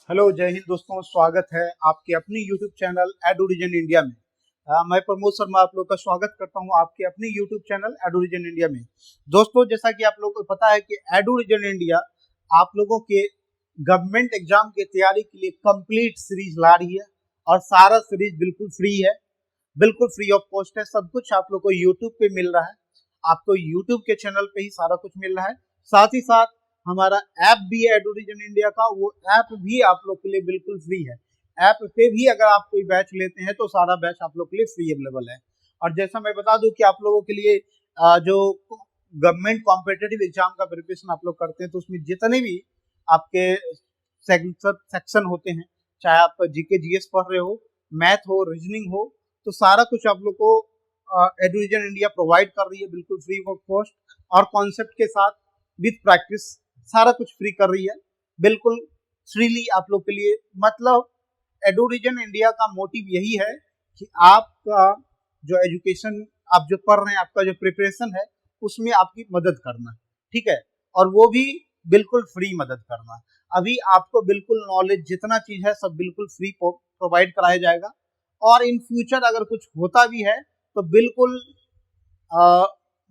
Hello, जय हिंद दोस्तों। स्वागत है आपके अपनी यूट्यूब चैनल एडुविजन इंडिया में। मैं प्रमोद शर्मा आप लोग का स्वागत करता हूं आपके अपनी यूट्यूब चैनल एडुविजन इंडिया में। दोस्तों, जैसा कि आप लोगों को पता है कि एडुविजन इंडिया आप लोगों के गवर्नमेंट एग्जाम की तैयारी के लिए कंप्लीट सीरीज ला रही है और सारा सीरीज बिल्कुल फ्री है, बिल्कुल फ्री ऑफ कॉस्ट है। सब कुछ आप लोग को यूट्यूब पे मिल रहा है, आपको यूट्यूब के चैनल पे ही सारा कुछ मिल रहा है। साथ ही साथ हमारा ऐप भी है एडुविजन इंडिया का, वो ऐप भी आप लोग के लिए बिल्कुल फ्री है। ऐप पे भी अगर आप कोई बैच लेते हैं तो सारा बैच आप लोग के लिए फ्री अवेलेबल है। और जैसा मैं बता दूं कि आप लोगों के लिए जो गवर्नमेंट कॉम्पिटिटिव एग्जाम का प्रिपरेशन आप लोग करते हैं तो उसमें जितने भी आपके सेक्शन होते हैं, चाहे आप जीके जीएस पढ़ रहे हो, मैथ हो, रीजनिंग हो, तो सारा कुछ आप लोग को एडुविजन इंडिया प्रोवाइड कर रही है बिल्कुल फ्री ऑफ कॉस्ट और कॉन्सेप्ट के साथ विद प्रैक्टिस सारा कुछ फ्री कर रही है बिल्कुल फ्रीली आप लोग के लिए। मतलब एडुविजन इंडिया का मोटिव यही है कि आपका जो एजुकेशन आप जो पढ़ रहे हैं, आपका जो प्रिपरेशन है, उसमें आपकी मदद करना, ठीक है, और वो भी बिल्कुल फ्री मदद करना। अभी आपको बिल्कुल नॉलेज जितना चीज है सब बिल्कुल फ्री प्रोवाइड कराया जाएगा और इन फ्यूचर अगर कुछ होता भी है तो बिल्कुल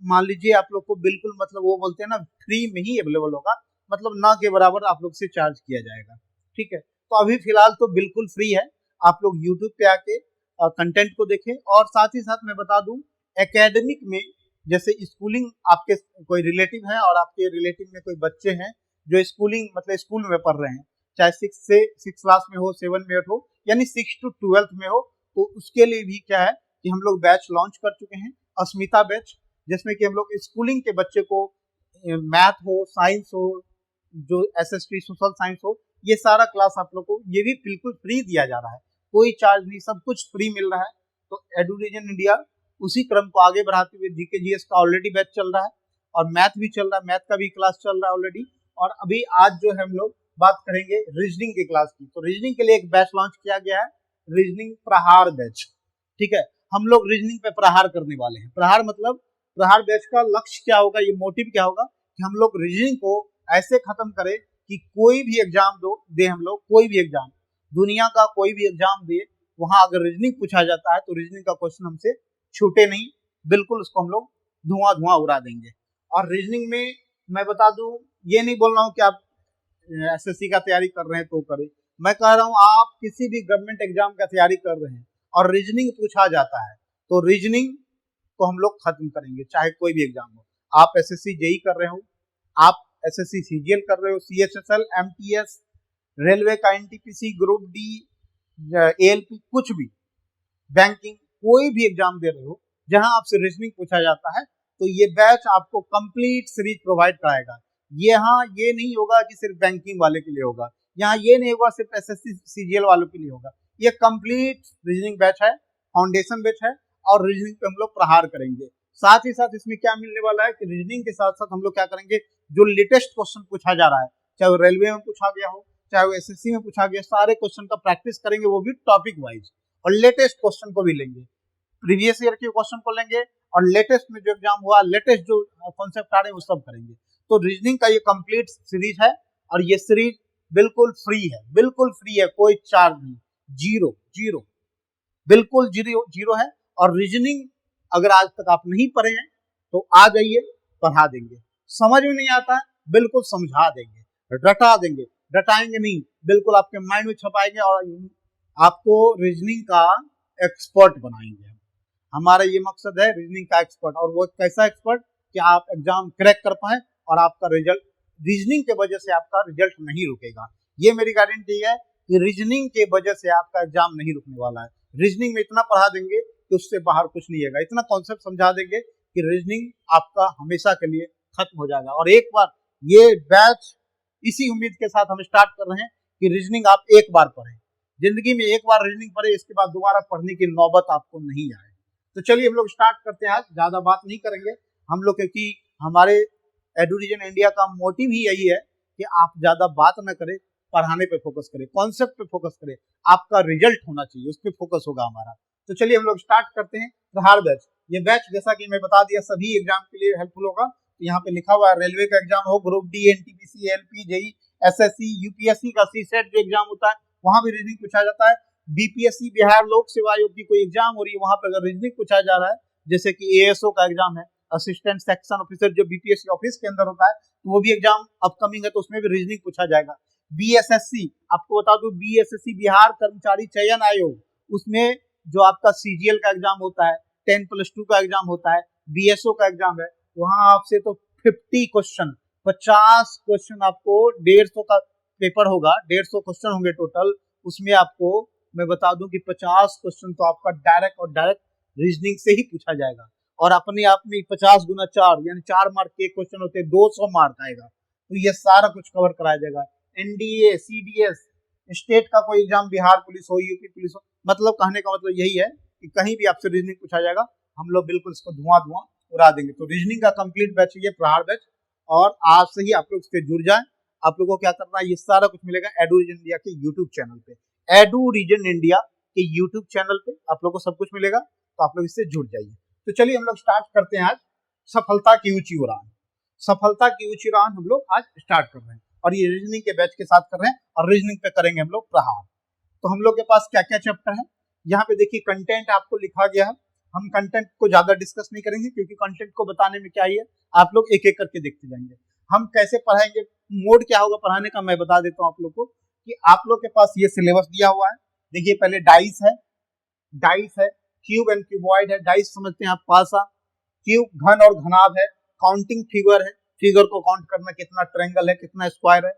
मान लीजिए आप लोग को बिल्कुल मतलब वो बोलते हैं ना, फ्री में ही अवेलेबल होगा, मतलब ना के बराबर आप लोग से चार्ज किया जाएगा, ठीक है। तो अभी फिलहाल तो बिल्कुल फ्री है, आप लोग यूट्यूब पे आके कंटेंट को देखें। और साथ ही साथ मैं बता दूं, एकेडमिक में जैसे स्कूलिंग आपके कोई रिलेटिव है और आपके रिलेटिव में कोई बच्चे हैं जो स्कूलिंग मतलब स्कूल में पढ़ रहे हैं, चाहे 6 क्लास में हो, 7 में हो, यानी 6 to 12 में हो, तो उसके लिए भी क्या है कि हम लोग बैच लॉन्च कर चुके हैं, अस्मिता बैच, जिसमें कि हम लोग स्कूलिंग के बच्चे को मैथ हो, साइंस हो, जो एसएसटी सोशल साइंस हो, ये सारा क्लास आप लोग को ये भी बिल्कुल फ्री दिया जा रहा है, कोई चार्ज नहीं, सब कुछ फ्री मिल रहा है। तो एडुविजन इंडिया उसी क्रम को आगे बढ़ाते हुए जीके जीएस का ऑलरेडी बैच चल रहा है और मैथ भी चल रहा है, मैथ का भी क्लास चल रहा है ऑलरेडी। और अभी आज जो है हम लोग बात करेंगे रीजनिंग की क्लास की। तो रीजनिंग के लिए एक बैच लॉन्च किया गया है, रीजनिंग प्रहार बैच, ठीक है। हम लोग रीजनिंग पे प्रहार करने वाले हैं। प्रहार मतलब प्रहार बैच का लक्ष्य क्या होगा, ये मोटिव क्या होगा कि हम लोग रीजनिंग को ऐसे खत्म करें कि कोई भी एग्जाम दे हम लोग, कोई भी एग्जाम, दुनिया का कोई भी एग्जाम दे, वहां अगर रीजनिंग पूछा जाता है तो रीजनिंग का क्वेश्चन हमसे छूटे नहीं, बिल्कुल उसको हम लोग धुआं धुआं उड़ा देंगे। और रीजनिंग में मैं बता दूं, ये नहीं बोल रहा हूँ कि आप एसएससी का तैयारी कर रहे हैं तो करें, मैं कह रहा हूँ आप किसी भी गवर्नमेंट एग्जाम का तैयारी कर रहे हैं और रीजनिंग पूछा जाता है तो रीजनिंग को हम लोग खत्म करेंगे, चाहे कोई भी एग्जाम हो। आप एसएससी जेई कर रहे हो, आप एसएससी सीजीएल कर रहे हो, सीएचएसएल, एमटीएस, रेलवे का एनटीपीसी, ग्रुप डी, एएलपी, कुछ भी, बैंकिंग, कोई भी एग्जाम दे रहे हो जहां आपसे रीजनिंग पूछा जाता है, तो ये बैच आपको कंप्लीट सीरीज प्रोवाइड कराएगा। यहाँ ये नहीं होगा कि सिर्फ बैंकिंग वाले के लिए होगा, यहाँ ये नहीं होगा सिर्फ एसएससी सीजीएल वालों के लिए होगा, ये कंप्लीट रीजनिंग बैच है, फाउंडेशन बैच है और रीजनिंग पे हम लोग प्रहार करेंगे। साथ ही साथ इसमें क्या मिलने वाला है कि रीजनिंग के साथ साथ हम लोग क्या करेंगे, जो लेटेस्ट क्वेश्चन पूछा जा रहा है, चाहे वो रेलवे में पूछा गया हो, चाहे वो एसएससी में पूछा गया, सारे क्वेश्चन का प्रैक्टिस करेंगे, वो भी टॉपिक वाइज, और लेटेस्ट क्वेश्चन को भी लेंगे, प्रीवियस ईयर के क्वेश्चन को लेंगे और लेटेस्ट में जो एग्जाम हुआ, लेटेस्ट जो कॉन्सेप्ट आ रहे हैं वो सब करेंगे। तो रीजनिंग का ये कंप्लीट सीरीज है और ये सीरीज बिल्कुल फ्री है, बिल्कुल फ्री है, कोई चार्ज नहीं, जीरो जीरो, बिल्कुल जीरो जीरो है। और रीजनिंग अगर आज तक आप नहीं पढ़े हैं तो आ जाइए, पढ़ा देंगे, समझ में नहीं आता है बिल्कुल समझा देंगे, रटा देंगे, रटाएंगे नहीं, बिल्कुल आपके माइंड में छपाएंगे और आपको रीजनिंग का एक्सपर्ट बनाएंगे। हमारा ये मकसद है रीजनिंग का एक्सपर्ट, और वो कैसा एक्सपर्ट कि आप एग्जाम क्रैक कर पाए और आपका रिजल्ट, रीजनिंग के वजह से आपका रिजल्ट नहीं रुकेगा। ये मेरी गारंटी है कि रीजनिंग के वजह से आपका एग्जाम नहीं रुकने वाला है। रीजनिंग में इतना पढ़ा देंगे कि उससे बाहर कुछ नहीं होगा, इतना कॉन्सेप्ट समझा देंगे कि रीजनिंग आपका हमेशा के लिए खत्म हो जाएगा। और एक बार ये बैच इसी उम्मीद के साथ हम स्टार्ट कर रहे हैं कि रीजनिंग आप एक बार पढ़ें, जिंदगी में एक बार रीजनिंग पढ़े, इसके बाद दोबारा पढ़ने की नौबत आपको नहीं आए। तो चलिए हम लोग स्टार्ट करते हैं, आज ज्यादा बात नहीं करेंगे हम लोग, क्योंकि हमारे एडुविजन इंडिया का मोटिव ही यही है कि आप ज्यादा बात ना करें, पढ़ाने पे फोकस करें, कॉन्सेप्ट पे फोकस करें, आपका रिजल्ट होना चाहिए, उस पर फोकस होगा हमारा। तो चलिए हम लोग स्टार्ट करते हैं प्रहार बैच। ये बैच जैसा कि मैं बता दिया सभी एग्जाम के लिए हेल्पफुल होगा। तो यहाँ पे लिखा हुआ है रेलवे का एग्जाम हो, group D, NTPC, LP, JE, SSC UPSC का सीसेट जो एग्जाम होता है वहां भी रीजनिंग पूछा जाता है। बीपीएससी बिहार लोक सेवा आयोग की कोई एग्जाम हो रही है वहां पर अगर रीजनिंग पूछा जा रहा है, जैसे कि एएसओ का एग्जाम है, असिस्टेंट सेक्शन ऑफिसर जो बीपीएससी ऑफिस के अंदर होता है, तो वो भी एग्जाम अपकमिंग है तो उसमें भी रीजनिंग पूछा जाएगा। बीएसएससी, आपको बता दूं बीएसएससी बिहार कर्मचारी चयन आयोग, उसमें जो आपका सीजीएल का एग्जाम होता है, 10+2 का एग्जाम होता है, बीएसओ का एग्जाम है, वहां आपसे तो 50 क्वेश्चन, 50 क्वेश्चन आपको 150 का पेपर होगा, 150 क्वेश्चन होंगे टोटल, उसमें आपको मैं बता दूं कि 50 क्वेश्चन तो आपका डायरेक्ट रीजनिंग से ही पूछा जाएगा। और अपने आप में 50 गुना 4 यानी 4 मार्क के क्वेश्चन होते हैं, 200 मार्क आएगा, तो ये सारा कुछ कवर कराया जाएगा। एनडीए, सीडीएस, स्टेट का कोई एग्जाम, बिहार पुलिस हो, यूपी पुलिस हो, मतलब कहने का मतलब यही है कि कहीं भी आपसे रीजनिंग पूछा जाएगा, हम लोग बिल्कुल इसको धुआं उड़ा देंगे। तो रीजनिंग का कंप्लीट बैच ये प्रहार बैच, और आज से ही आप लोग इससे जुड़ जाएं। आप लोगों को क्या करना है, ये सारा कुछ मिलेगा एडू रीजन इंडिया के यूट्यूब चैनल पे, एडू रीजन इंडिया के यूट्यूब चैनल पे आप लोग को सब कुछ मिलेगा, तो आप लोग इससे जुड़ जाइए। तो चलिए हम लोग स्टार्ट करते हैं आज सफलता की ऊंची उड़ान। सफलता की ऊंची उड़ान हम लोग आज स्टार्ट कर रहे हैं, और ये रीजनिंग के बैच के साथ कर रहे हैं, और रीजनिंग पे करेंगे हम लोग प्रहार। तो हम लोग के पास क्या क्या चैप्टर है, यहाँ पे देखिए कंटेंट आपको लिखा गया है। हम कंटेंट को ज्यादा डिस्कस नहीं करेंगे क्योंकि कंटेंट को बताने में क्या ही है, आप लोग एक एक करके देखते जाएंगे। हम कैसे पढ़ाएंगे, मोड क्या होगा पढ़ाने का, मैं बता देता हूँ आप लोग को कि आप लोग के पास ये सिलेबस दिया हुआ है। देखिए पहले डाइस है, क्यूब एंड क्यूबॉइड है, डाइस समझते हैं आप पासा, क्यूब घन और घनाभ है, काउंटिंग फिगर है, फिगर को काउंट करना कितना ट्रायंगल है कितना स्क्वायर है,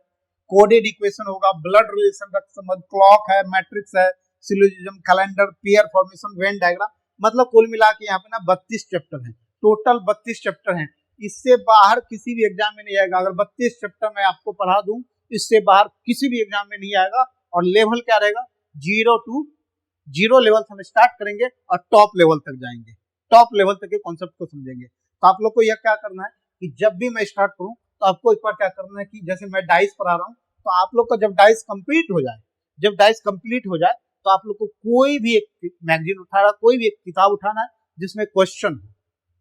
कोडेड इक्वेशन होगा, ब्लड रिलेशन रक्त संबंध, क्लॉक है, मैट्रिक्स है, syllogism, calendar, pair formation, Venn diagram, मतलब कुल मिला के यहाँ पे ना 32 चैप्टर हैं, टोटल 32 चैप्टर हैं। इससे बाहर किसी भी एग्जाम में नहीं आएगा। अगर 32 चैप्टर मैं आपको पढ़ा दूं, इससे बाहर किसी भी एग्जाम में नहीं आएगा। और लेवल क्या रहेगा, 0 लेवल से हम स्टार्ट करेंगे और टॉप लेवल तक जाएंगे, टॉप लेवल तक के कॉन्सेप्ट को समझेंगे। तो आप लोग को यह क्या करना है कि जब भी मैं स्टार्ट करूं तो आपको एक बार क्या करना है कि जैसे मैं डाइस पढ़ा रहा हूं, तो आप लोग का जब डाइस कंप्लीट हो जाए तो आप लोग को कोई भी एक मैगजीन उठाना, कोई भी एक किताब उठाना है जिसमें क्वेश्चन हो,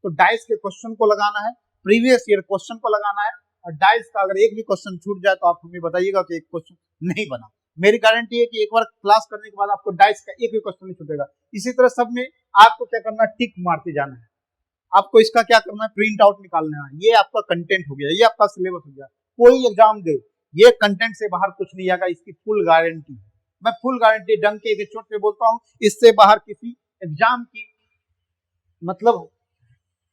तो डाइस के क्वेश्चन को लगाना है, प्रीवियस ईयर क्वेश्चन को लगाना है। और डाइस का अगर एक भी क्वेश्चन छूट जाए तो आप हमें बताइएगा कि एक क्वेश्चन नहीं बना। मेरी गारंटी है कि एक बार क्लास करने के बाद आपको डाइस का एक भी क्वेश्चन नहीं छूटेगा। इसी तरह सब में आपको क्या करना है, टिक मारते जाना है। आपको इसका क्या करना है, प्रिंट आउट निकालना है। ये आपका कंटेंट हो गया, ये आपका सिलेबस हो गया। कोई एग्जाम दे, ये कंटेंट से बाहर कुछ नहीं आएगा, इसकी फुल गारंटी है। मैं फुल गारंटी डंक के चोट पे बोलता हूँ, इससे बाहर किसी एग्जाम की मतलब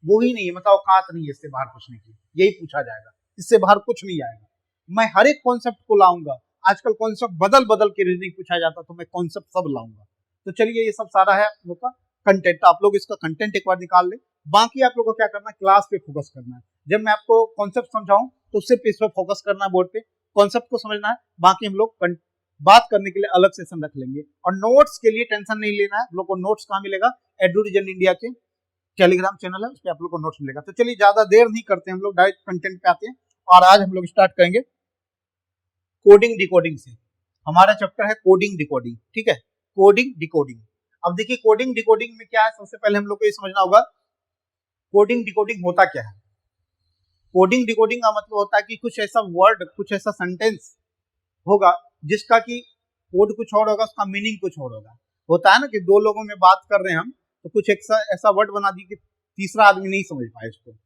वो ही नहीं है, मतलब औकात नहीं है इससे बाहर पूछने की, यही पूछा जाएगा, इससे बाहर कुछ नहीं आएगा। मैं हर एक कॉन्सेप्ट को लाऊंगा। आजकल कॉन्सेप्ट बदल के रीजनिंग पूछा जाता, तो मैं कॉन्सेप्ट सब लाऊंगा। तो चलिए ये सब सारा है आप लोग का कंटेंट, आप लोग इसका कंटेंट एक बार निकाल ले। बाकी आप लोग को क्या करना है, क्लास पे फोकस करना है। जब मैं आपको कॉन्सेप्ट समझाऊं तो सिर्फ इस पर फोकस करना है, बोर्ड पे कॉन्सेप्ट को समझना है। बाकी हम लोग बात करने के लिए अलग सेशन रख लेंगे। और नोट्स के लिए टेंशन नहीं लेना है, हम लोग को नोट्स कहाँ मिलेगा, एडू रीजन इंडिया के टेलीग्राम चैनल है, उस पर आप लोग को नोट्स मिलेगा। तो चलिए ज्यादा देर नहीं करते, हम लोग डायरेक्ट कंटेंट पे आते हैं। और आज हम लोग स्टार्ट करेंगे कोडिंग डिकोडिंग से। हमारा चैप्टर है कोडिंग डिकोडिंग, ठीक है, कोडिंग डिकोडिंग। अब देखिए कोडिंग डिकोडिंग में क्या है, सबसे पहले हम लोग को ये समझना होगा कोडिंग डिकोडिंग होता क्या है। कोडिंग डिकोडिंग का मतलब होता है कि कुछ ऐसा वर्ड, कुछ ऐसा सेंटेंस होगा जिसका कि कोड कुछ और होगा, उसका मीनिंग कुछ और होगा। होता है ना कि दो लोगों में बात कर रहे हैं हम, तो कुछ ऐसा वर्ड बना दी कि तीसरा आदमी नहीं समझ पाए इसको।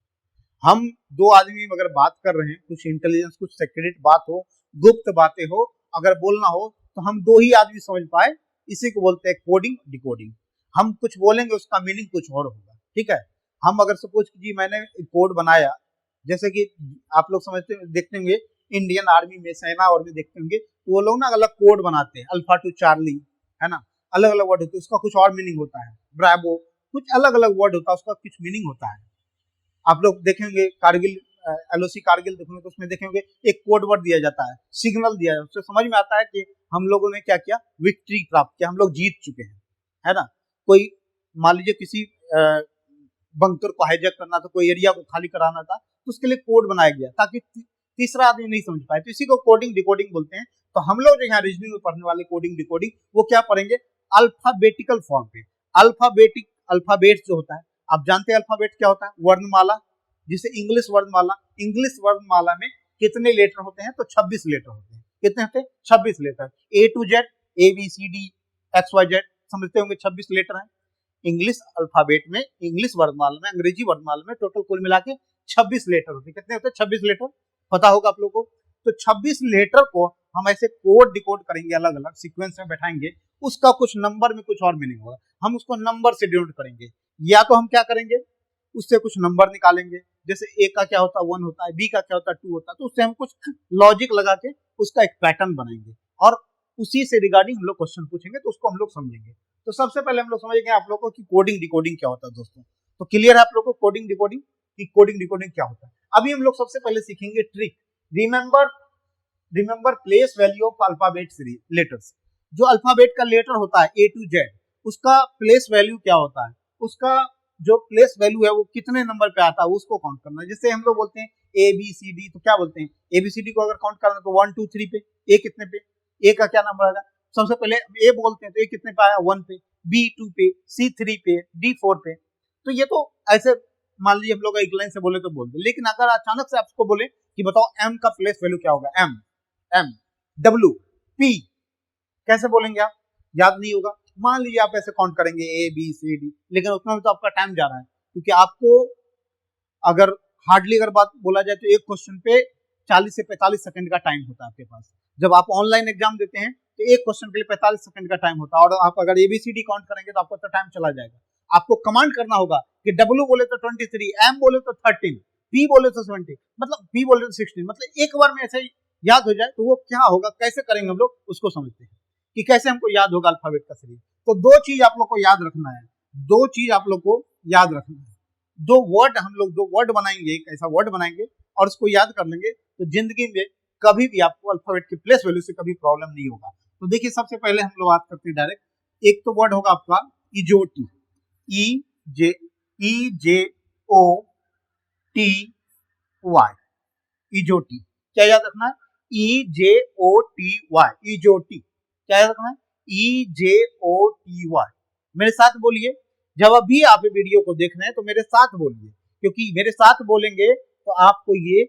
हम दो आदमी अगर बात कर रहे हैं, कुछ इंटेलिजेंस, कुछ सीक्रेट बात हो, गुप्त बातें हो, अगर बोलना हो, तो हम दो ही आदमी समझ पाए, इसी को बोलते हैं कोडिंग डिकोडिंग। हम कुछ बोलेंगे, उसका मीनिंग कुछ और होगा, ठीक है। हम अगर सपोज कीजिए मैंने कोड बनाया, जैसे कि आप लोग समझते देखते होंगे इंडियन आर्मी में, सेना और में देखते होंगे, तो वो लोग ना अलग कोड बनाते हैं, अल्फा टू चार्ली, है ना, अलग अलग वर्ड होते हैं, उसका कुछ और मीनिंग होता है, ब्रावो, कुछ अलग अलग वर्ड होता है, उसका कुछ मीनिंग होता है। आप लोग देखेंगे कारगिल, एलओसी कारगिल देखेंगे तो उसमें देखेंगे एक कोड वर्ड दिया जाता है, सिग्नल दिया जाता है, उससे समझ में आता है कि हम लोगों ने क्या किया, विक्ट्री प्राप्त किया, हम लोग जीत चुके हैं, है ना। कोई मान लीजिए किसी बंकर को हाईजैक करना था, कोई एरिया को खाली कराना था, तो उसके लिए कोड बनाया गया ताकि तीसरा आदमी नहीं समझ पाए, तो इसी को कोडिंग डिकोडिंग बोलते हैं। तो हम लोग जो यहाँ रीजनिंग में पढ़ने वाले कोडिंग डिकोडिंग, वो क्या पढ़ेंगे, अल्फाबेटिकल फॉर्म पे। अल्फाबेट जो होता है, आप जानते हैं अल्फाबेट क्या होता है, वर्णमाला, जिसे इंग्लिश वर्णमाला में कितने लेटर होते हैं? तो 26 लेटर होते हैं। कितने होते हैं? 26 letter. A to Z, ABCD XYZ, समझते होंगे 26 लेटर हैं। इंग्लिश अल्फाबेट में, इंग्लिश वर्णमाला में, अंग्रेजी वर्णमाला में टोटल कुल मिला के 26 लेटर होते हैं। कितने होते हैं? 26 लेटर, पता होगा आप लोगों को। तो 26 लेटर को हम ऐसे कोड डिकोड करेंगे, अलग अलग सीक्वेंस में बैठाएंगे, उसका कुछ नंबर में कुछ और मीनिंग होगा, हम उसको नंबर से डिनोट करेंगे। या तो हम क्या करेंगे, उससे कुछ नंबर निकालेंगे, जैसे ए का क्या होता है 1 होता है, बी का क्या होता है 2 होता है, तो उससे हम कुछ लॉजिक लगा के उसका एक पैटर्न बनाएंगे और उसी से रिगार्डिंग हम लोग क्वेश्चन पूछेंगे, तो उसको हम लोग समझेंगे। तो सबसे पहले हम लोग समझेंगे आप लोगों को कि कोडिंग डिकोडिंग क्या होता है दोस्तों। तो क्लियर है आप लोगों को कोडिंग डिकोडिंग कि कोडिंग डिकोडिंग क्या होता है। अभी हम लोग सबसे पहले सीखेंगे trick. Remember place value of alphabet letters. जो अल्फाबेट का लेटर होता है A to Z, उसका प्लेस वैल्यू क्या होता है, उसका जो प्लेस वैल्यू है वो कितने नंबर पे आता है उसको काउंट करना है। जैसे हम लोग बोलते हैं ABCD, तो क्या बोलते हैं, ABCD को अगर काउंट करना है तो 1 2 3 पे, A कितने पे, A का क्या नंबर आएगा, सबसे पहले A बोलते हैं तो A कितने पे आया 1 पे, B 2 पे, C 3 पे, D 4 पे। तो ये तो ऐसे मान लीजिए हम लोग एक लाइन से बोले तो बोल दे, लेकिन अगर अचानक से आपको बोले कि बताओ M का प्लेस वैल्यू क्या होगा, M W P, कैसे बोलेंगे आप, याद नहीं होगा। मान लीजिए आप ऐसे काउंट करेंगे ABCD, लेकिन उसमें भी तो आपका टाइम जा रहा है, क्योंकि आपको अगर हार्डली अगर बात बोला जाए तो एक क्वेश्चन पे 40 से 45 सेकंड का टाइम होता है आपके पास। जब आप ऑनलाइन एग्जाम देते हैं तो एक क्वेश्चन के लिए 45 सेकंड का टाइम होता है, और आप अगर ABCD काउंट करेंगे तो आपका तो टाइम चला जाएगा। आपको कमांड करना होगा कि W बोले तो 23, M बोले तो 13, P बोले तो 70, मतलब P बोले तो 16, मतलब एक बार में ऐसे याद हो जाए तो वो क्या होगा, कैसे करेंगे हम लोग उसको समझते हैं कि कैसे हमको याद होगा अल्फाबेट का सीरीज। तो दो चीज आप लोग को याद रखना है, दो चीज आप लोग को याद रखना है। दो वर्ड बनाएंगे, एक ऐसा वर्ड बनाएंगे और उसको याद कर लेंगे, तो जिंदगी में कभी भी आपको अल्फाबेट के प्लेस वैल्यू से कभी प्रॉब्लम नहीं होगा। तो देखिए सबसे पहले हम लोग बात करते हैं डायरेक्ट, एक तो वर्ड होगा आपका इजोटी, EJOTY, इजोटी। क्या याद रखना है, EJOTY, इजोटी। क्या याद रखना है, EJOTY। मेरे साथ बोलिए, जब अभी आप वीडियो को देख रहे हैं तो मेरे साथ बोलिए, क्योंकि मेरे साथ बोलेंगे तो आपको ये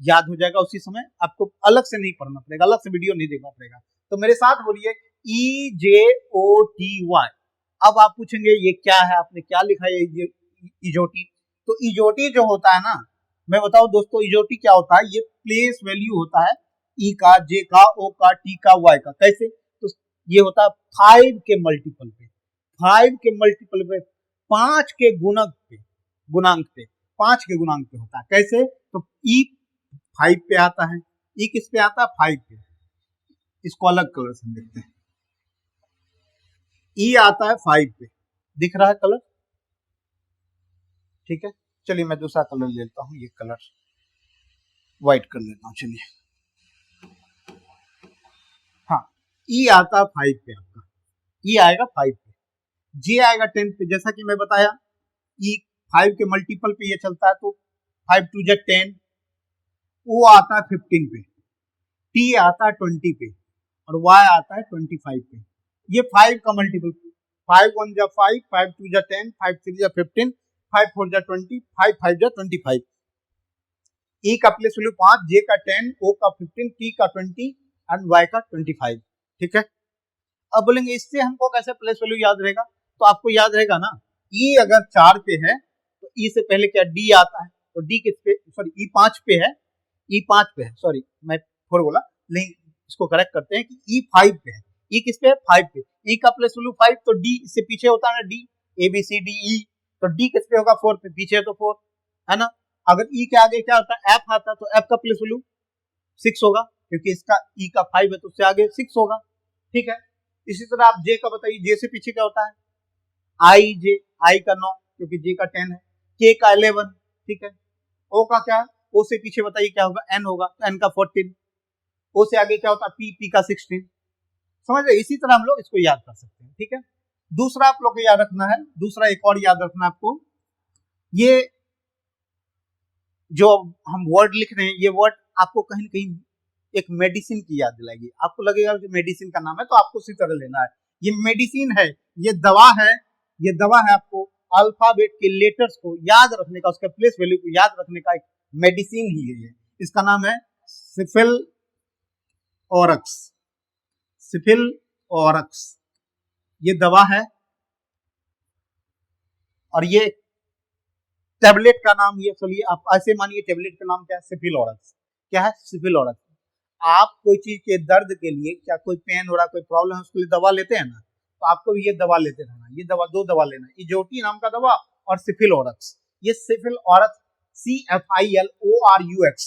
याद हो जाएगा उसी समय, आपको अलग से नहीं पढ़ना पड़ेगा, अलग से वीडियो नहीं देखना पड़ेगा। तो मेरे साथ बोलिए EJOTY। अब आप पूछेंगे ये क्या है, आपने क्या लिखा है इजोटी। तो इजोटी जो होता है ना, मैं बताऊं दोस्तों, इजोटी क्या होता है, ये प्लेस वैल्यू होता है ई का, जे का, ओ का, टी का, वाई का। कैसे, तो ये होता है 5 के मल्टीपल पे, 5 के मल्टीपल पे, 5 के गुणक पे, गुणांक पे, 5 के गुणांक पे होता है। कैसे, तो ई 5 पे आता है, ई किस पे आता है 5 पे, इसको अलग कलर से देखते हैं। ई आता है 5 पे, दिख रहा है कलर, ठीक है। चलिए मैं दूसरा कलर लेता हूं, ये कलर व्हाइट कर लेता हूं, चलिए। हाँ, ई आता है 5 पे, आपका ई आएगा 5 पे, जे आएगा 10 पे। जैसा कि मैं बताया, ई 5 के मल्टीपल पे ये चलता है, तो 5 2 जा 10, ओ आता है 15 पे, टी आता है 20 पे, और वाई आता है 25 पे। ये 5 का मल्टीपल, 5 1 जा 5, 5 2 जा 10, 5 3 जा 15, 5 4 जा 20, 5 5 जा 25। ई का प्लेस वैल्यू 5, जे का 10, ओ का 15, टी का 20 एंड वाई का 25, ठीक है। अब बोलेंगे इससे हमको कैसे प्लेस वैल्यू याद रहेगा, तो आपको याद रहेगा ना, ई अगर 4 पे है तो ई से पहले क्या डी आता है, तो डी किस पे, सॉरी ई 5 पे है, ई 5 पे है, सॉरी मैं 4 बोला, नहीं इसको करेक्ट करते हैं कि ई 5 पे है। ई किस पे है 5 पे, ई का प्लेस वैल्यू 5, तो डी इससे पीछे होता है ना, D A B C D E, तो डी किस पे होगा 4 पे, पीछे तो 4 है ना। अगर ई के आगे क्या होता है एफ आता है, तो एफ का प्लेस वैल्यू 6 होगा, क्योंकि इसका ई का 5 है तो उससे आगे 6 होगा, ठीक है। इसी तरह आप जे का बताइए, जे से पीछे क्या होता है आई जे, आई का 9 क्योंकि जे का 10 है, के का 11, ठीक है। ओ का क्या है, ओ से पीछे बताइए क्या होगा एन होगा, तो एन का 14, ओ से आगे क्या होता है पी, पी का 16, समझ रहे। इसी तरह हम लोग इसको याद कर सकते हैं, ठीक है। दूसरा आप लोग को याद रखना है, दूसरा एक और याद रखना है आपको, ये जो हम वर्ड लिख रहे हैं, ये वर्ड आपको कहीं ना कहीं एक मेडिसिन की याद दिलाएगी, आपको लगेगा कि मेडिसिन का नाम है, तो आपको उसी तरह लेना है। ये मेडिसिन है, ये दवा है, ये दवा है। आपको अल्फाबेट के लेटर्स को याद रखने का, उसके प्लेस वैल्यू को याद रखने का एक मेडिसिन ही है ये, इसका नाम है सिफिल ऑरक्स, सिफिल ऑरक्स ये दवा है और ये टेबलेट का नाम, ये चलिए आप ऐसे मानिए टेबलेट का नाम क्या है, सिफिल ऑरक्स। क्या है? सिफिल ऑरक्स। आप कोई चीज के दर्द के लिए, क्या कोई पेन हो रहा, कोई प्रॉब्लम है, उसके लिए दवा लेते हैं ना, तो आपको भी ये दवा लेते रहना। ये दवा, दो दवा लेना, इजोटी नाम का दवा और सिफिल ऑरक्स। ये सिफिल ऑरक्स CFILORUX,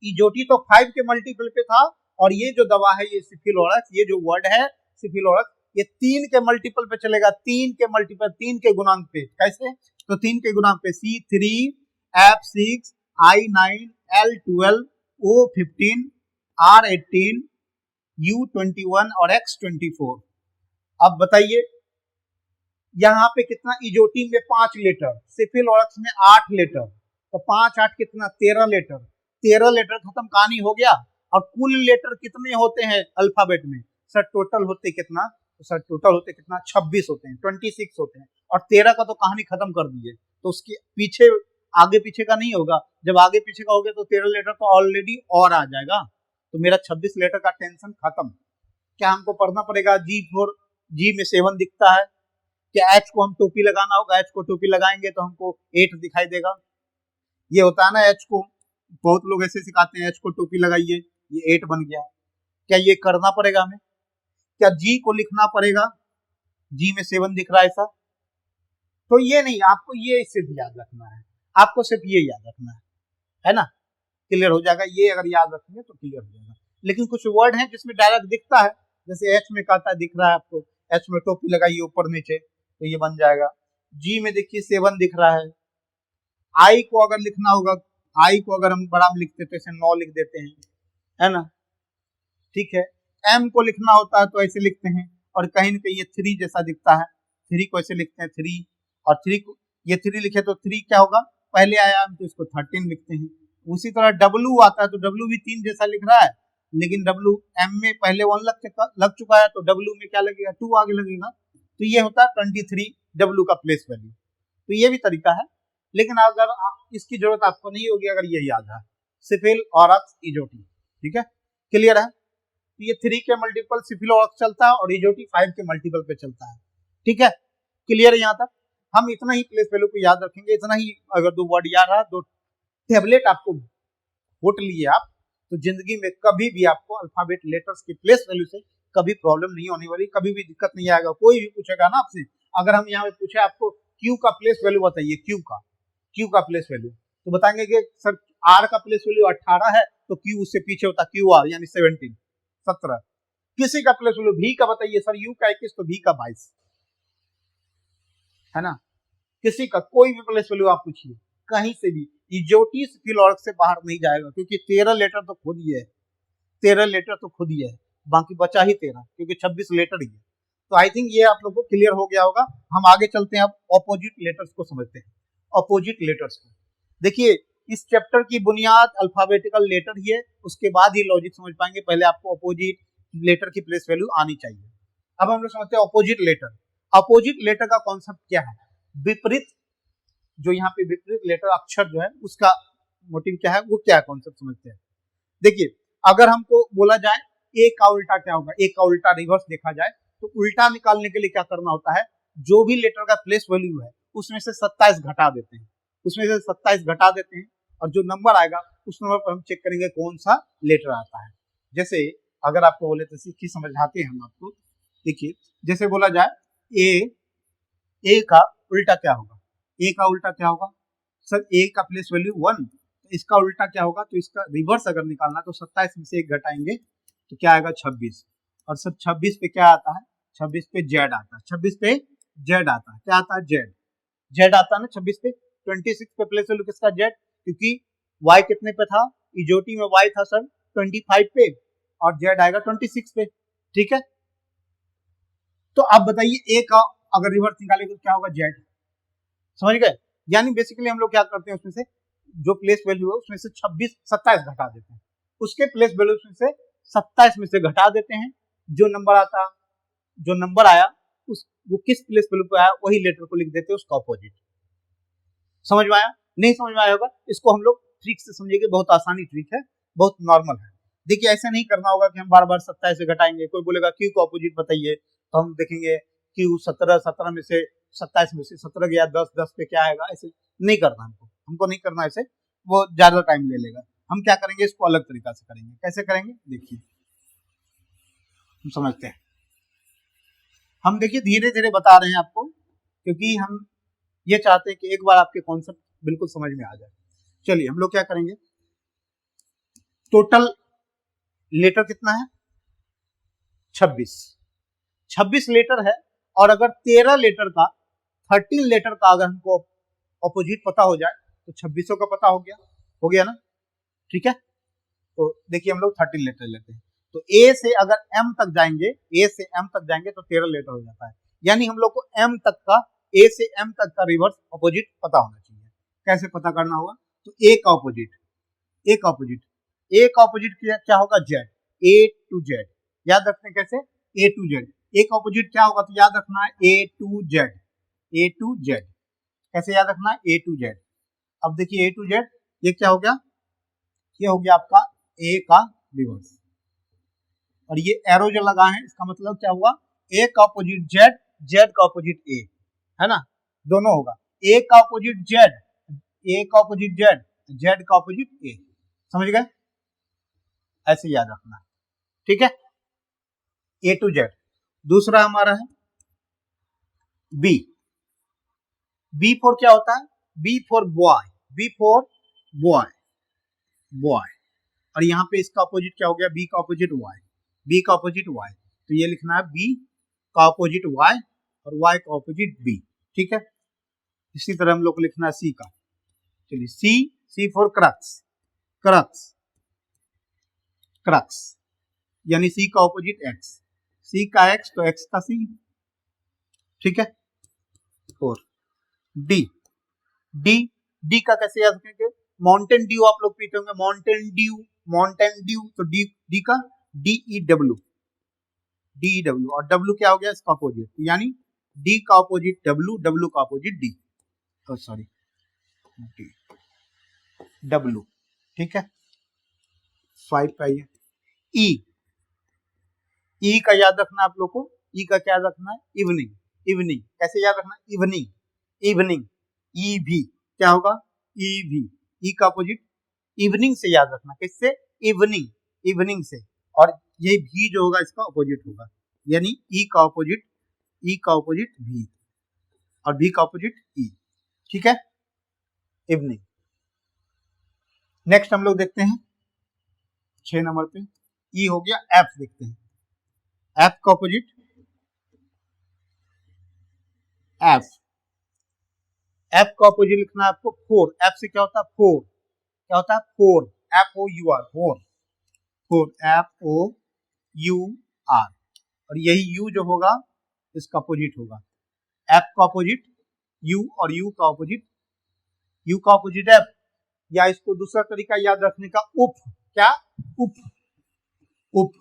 इजोटी तो 5 के मल्टीपल पे था, और ये जो दवा है ये सिफिल ऑरक्स, ये जो वर्ड है सिफिल ऑरक्स, ये 3 के मल्टीपल पे चलेगा, 3 के मल्टीपल, 3 के गुणांक पे। कैसे? तो 3 के गुणांक पे C3F6 I9 L12 O15 R18 U21 और X24। अब बताइए यहाँ पे कितना, इजोटी में 5 लीटर, सिफिल ऑरक्स में 8 लीटर, तो 5 8 कितना, 13 लीटर। 13 लीटर खत्म, कहानी हो गया। और कुल लीटर कितने होते हैं अल्फाबेट में? सर टोटल होते कितना? तो सर टोटल होते कितना, 26 होते हैं, 26 होते हैं, और 13 का तो कहानी खत्म कर दिए। तो उसके पीछे, आगे पीछे का नहीं होगा। जब आगे पीछे का हो गया तो 13 लीटर तो ऑलरेडी और आ जाएगा, तो मेरा 26 लीटर का टेंशन खत्म। क्या हमको पढ़ना पड़ेगा G4, G में 7 दिखता है, क्या H को हम टोपी लगाना होगा, H को टोपी लगाएंगे तो हमको 8 दिखाई देगा। ये होता है ना, H को बहुत लोग ऐसे सिखाते हैं, H को टोपी लगाइए, ये 8 बन गया। क्या ये करना पड़ेगा हमें? क्या G को लिखना पड़ेगा, G में 7 दिख रहा है ऐसा? तो ये नहीं, आपको ये सिर्फ याद रखना है, आपको सिर्फ ये याद रखना है ना, क्लियर हो जाएगा। ये अगर याद रखेंगे तो क्लियर हो जाएगा। लेकिन कुछ वर्ड हैं जिसमें डायरेक्ट दिखता है, जैसे H में कहता है, दिख रहा है आपको, H में टोपी लगाइए ऊपर नीचे, तो ये बन जाएगा। G में देखिए 7 दिख रहा है। I को अगर लिखना होगा, I को अगर हम बड़ा में लिख देते हैं, 9 लिख देते हैं, है ना, ठीक है। M को लिखना होता है तो ऐसे लिखते हैं, और कहीं न कहीं ये 3 जैसा दिखता है, 3 को ऐसे लिखते हैं 3, और 3 को, ये 3 लिखे तो 3 क्या होगा, पहले आया हम तो इसको 13 लिखते हैं। उसी तरह W आता है तो W भी 3 जैसा लिख रहा है, लेकिन W M में पहले 1 लग चुका है, तो W में क्या लगेगा, 2 आगे लगेगा, तो ये होता है 23 W का प्लेस वैल्यू। तो ये भी तरीका है, लेकिन अगर इसकी जरूरत आपको नहीं होगी अगर ये याद है, सिफिल ऑरक्स इजोटी, ठीक है, क्लियर है। तो ये 3 के मल्टीपल सिफिल ऑरक्स चलता है और इजोटी 5 के मल्टीपल पे चलता है, ठीक है, क्लियर है। यहाँ तक हम इतना ही प्लेस वैल्यू को याद रखेंगे, इतना ही। अगर 2 वर्ड याद रहा, 2 टेबलेट आपको घोट लिए आप, तो जिंदगी में कभी भी आपको अल्फाबेट लेटर्स के प्लेस वैल्यू से कभी प्रॉब्लम नहीं होने वाली, कभी भी दिक्कत नहीं आएगा। कोई भी पूछेगा ना आपसे, अगर हम यहाँ पे पूछे आपको Q का प्लेस वैल्यू बताइए, Q का प्लेस वैल्यू, तो बताएंगे कि सर R का प्लेस वैल्यू 18 है, तो Q उससे पीछे होता है QR, यानी 17। किसी का प्लेस वैल्यू V का बताइए, सर U का 21 तो V का 22, है ना। किसी का कोई भी प्लेस वैल्यू आप पूछिए कहीं से भी, इजोटी सिफिल ऑरक्स से बाहर नहीं जाएगा, क्योंकि 13 लेटर तो खुद ही है, 13 लेटर तो खुद ही है, बाकी बचा ही 13, क्योंकि 26 लेटर ही है। तो आई थिंक ये आप लोगों को क्लियर हो गया होगा। हम आगे चलते हैं, अब ऑपोजिट लेटर्स को समझते हैं। ऑपोजिट लेटर्स को देखिए, इस चैप्टर की बुनियाद अल्फाबेटिकल लेटर ही है, उसके बाद ही लॉजिक समझ पाएंगे। पहले आपको ऑपोजिट लेटर की प्लेस वैल्यू आनी चाहिए। अब हम लोग समझते हैं ऑपोजिट लेटर। ऑपोजिट लेटर का कॉन्सेप्ट क्या है? विपरीत, जो यहाँ पे विपरीत लेटर अक्षर जो है उसका मोटिव क्या है, वो क्या कॉन्सेप्ट समझते हैं। देखिए, अगर हमको बोला जाए ए का उल्टा क्या होगा, ए का उल्टा रिवर्स देखा जाए, तो उल्टा निकालने के लिए क्या करना होता है, जो भी लेटर का प्लेस वैल्यू है उसमें से 27 घटा देते हैं, उसमें से 27 घटा देते हैं, और जो नंबर आएगा उस नंबर पर हम चेक करेंगे कौन सा लेटर आता है। जैसे अगर आपको बोले तो सीखी समझाते हैं हम आपको। देखिए, जैसे बोला जाए ए का उल्टा क्या होगा, ए का उल्टा क्या होगा, सर ए का प्लेस वैल्यू 1, तो इसका उल्टा क्या होगा, तो इसका रिवर्स अगर निकालना तो 27 में से 1 घटाएंगे तो क्या आएगा, 26। और सर 26 पे क्या आता है, 26 पे जेड आता है, 26 पे जेड आता है, क्या आता है, जेड, जेड आता है ना 26 पे। 26 पे प्लेस वैल्यू किसका, जेड, क्योंकि वाई कितने पे था, इजोटी में वाई था सर 25 पे, और जेड आएगा 26 पे, ठीक है। तो आप बताइए ए का अगर रिवर्स निकालेंगे तो क्या होगा, जेड, समझ गए। यानी बेसिकली हम लोग क्या करते हैं, उसमें से जो प्लेस वैल्यू है उसमें से 27 घटा देते हैं, उसके प्लेस वैल्यू से 27 में से घटा देते हैं, जो नंबर आया उस वो किस प्लेस वैल्यू पे आया वही लेटर को लिख देते हैं उसका ऑपोजिट। समझ में आया? नहीं समझ में आया होगा, इसको हम लोग ट्रिक से समझेंगे, बहुत आसानी ट्रिक है, बहुत नॉर्मल है। देखिए ऐसा नहीं करना होगा कि हम बार बार 27 से घटाएंगे। कोई बोलेगा क्यू का ऑपोजिट बताइए, तो हम देखेंगे क्यू 17 में से 27 में से 17 गया, 10 पे क्या आएगा, ऐसे नहीं करना हमको नहीं करना ऐसे, वो ज्यादा टाइम ले लेगा। हम क्या करेंगे, इसको अलग तरीका से करेंगे। कैसे करेंगे देखिए, हम समझते हैं। हम देखिए धीरे धीरे बता रहे हैं आपको, क्योंकि हम ये चाहते हैं कि एक बार आपके कॉन्सेप्ट बिल्कुल समझ में आ जाए। चलिए हम लोग क्या करेंगे, टोटल लेटर कितना है 26 लेटर है, और अगर 13 लेटर का 13 लेटर का अगर हमको ऑपोजिट पता हो जाए तो 26 का पता हो गया ना, ठीक है। तो देखिए हम लोग 13 लेटर लेते हैं, तो ए से अगर एम तक जाएंगे, ए से एम तक जाएंगे तो 13 लेटर हो जाता है। यानी हम लोग को एम तक का, ए से एम तक का रिवर्स ऑपोजिट पता होना चाहिए। कैसे पता करना होगा, तो ए का ऑपोजिट क्या होगा, जेड, ए टू जेड। याद रखते हैं कैसे, ए टू जेड। ए का ऑपोजिट क्या होगा, तो याद रखना है ए टू जेड। कैसे याद रखना है, ए टू जेड। अब देखिए ए टू जेड, ये क्या हो गया, ये हो गया आपका ए का रिवर्स, और ये एरो जो लगा है इसका मतलब क्या हुआ, ए का ऑपोजिट जेड, जेड का ऑपोजिट ए, है ना, दोनों होगा। ए का ऑपोजिट जेड, ए का ऑपोजिट जेड, जेड का ऑपोजिट ए। समझ गए, ऐसे याद रखना, ठीक है, ए टू जेड। दूसरा हमारा है बी। बी फॉर क्या होता है, बी फॉर बॉय, और यहाँ पे इसका ऑपोजिट क्या हो गया, बी का ऑपोजिट वाई, तो ये लिखना है बी का ऑपोजिट वाई और वाई का ऑपोजिट बी, ठीक है। इसी तरह हम लोग को लिखना है सी का। चलिए सी फॉर क्रक्स, यानी सी का ऑपोजिट एक्स, सी का एक्स तो एक्स का सी, ठीक है। और डी का कैसे याद रखेंगे, माउंटेन ड्यू आप लोग पीते होंगे, माउंटेन ड्यू, तो डी का DEW, और डब्ल्यू क्या हो गया, इसका अपोजिट, यानी डी का अपोजिट डब्ल्यू का opposite D, sorry D W, ठीक है। 5 का ये ई का याद रखना आप लोग को, ई का क्या याद रखना है, इवनिंग। कैसे याद रखना है, इवनिंग, ई भी क्या होगा, ई का अपोजिट इवनिंग से याद रखना, किससे, इवनिंग से, और ये भी जो होगा इसका अपोजिट होगा, यानी ई का अपोजिट भी, और भी का अपोजिट ई, ठीक है, इवनिंग। नेक्स्ट हम लोग देखते हैं 6 नंबर पे, ई हो गया, एफ देखते हैं, एफ का अपोजिट एफ का अपोजिट लिखना है आपको फोर। एफ से क्या होता है, फोर, FOUR, और यही यू जो होगा इसका अपोजिट होगा, एफ का अपोजिट यू, और यू का अपोजिट एफ, या इसको दूसरा तरीका याद रखने का, उप, तो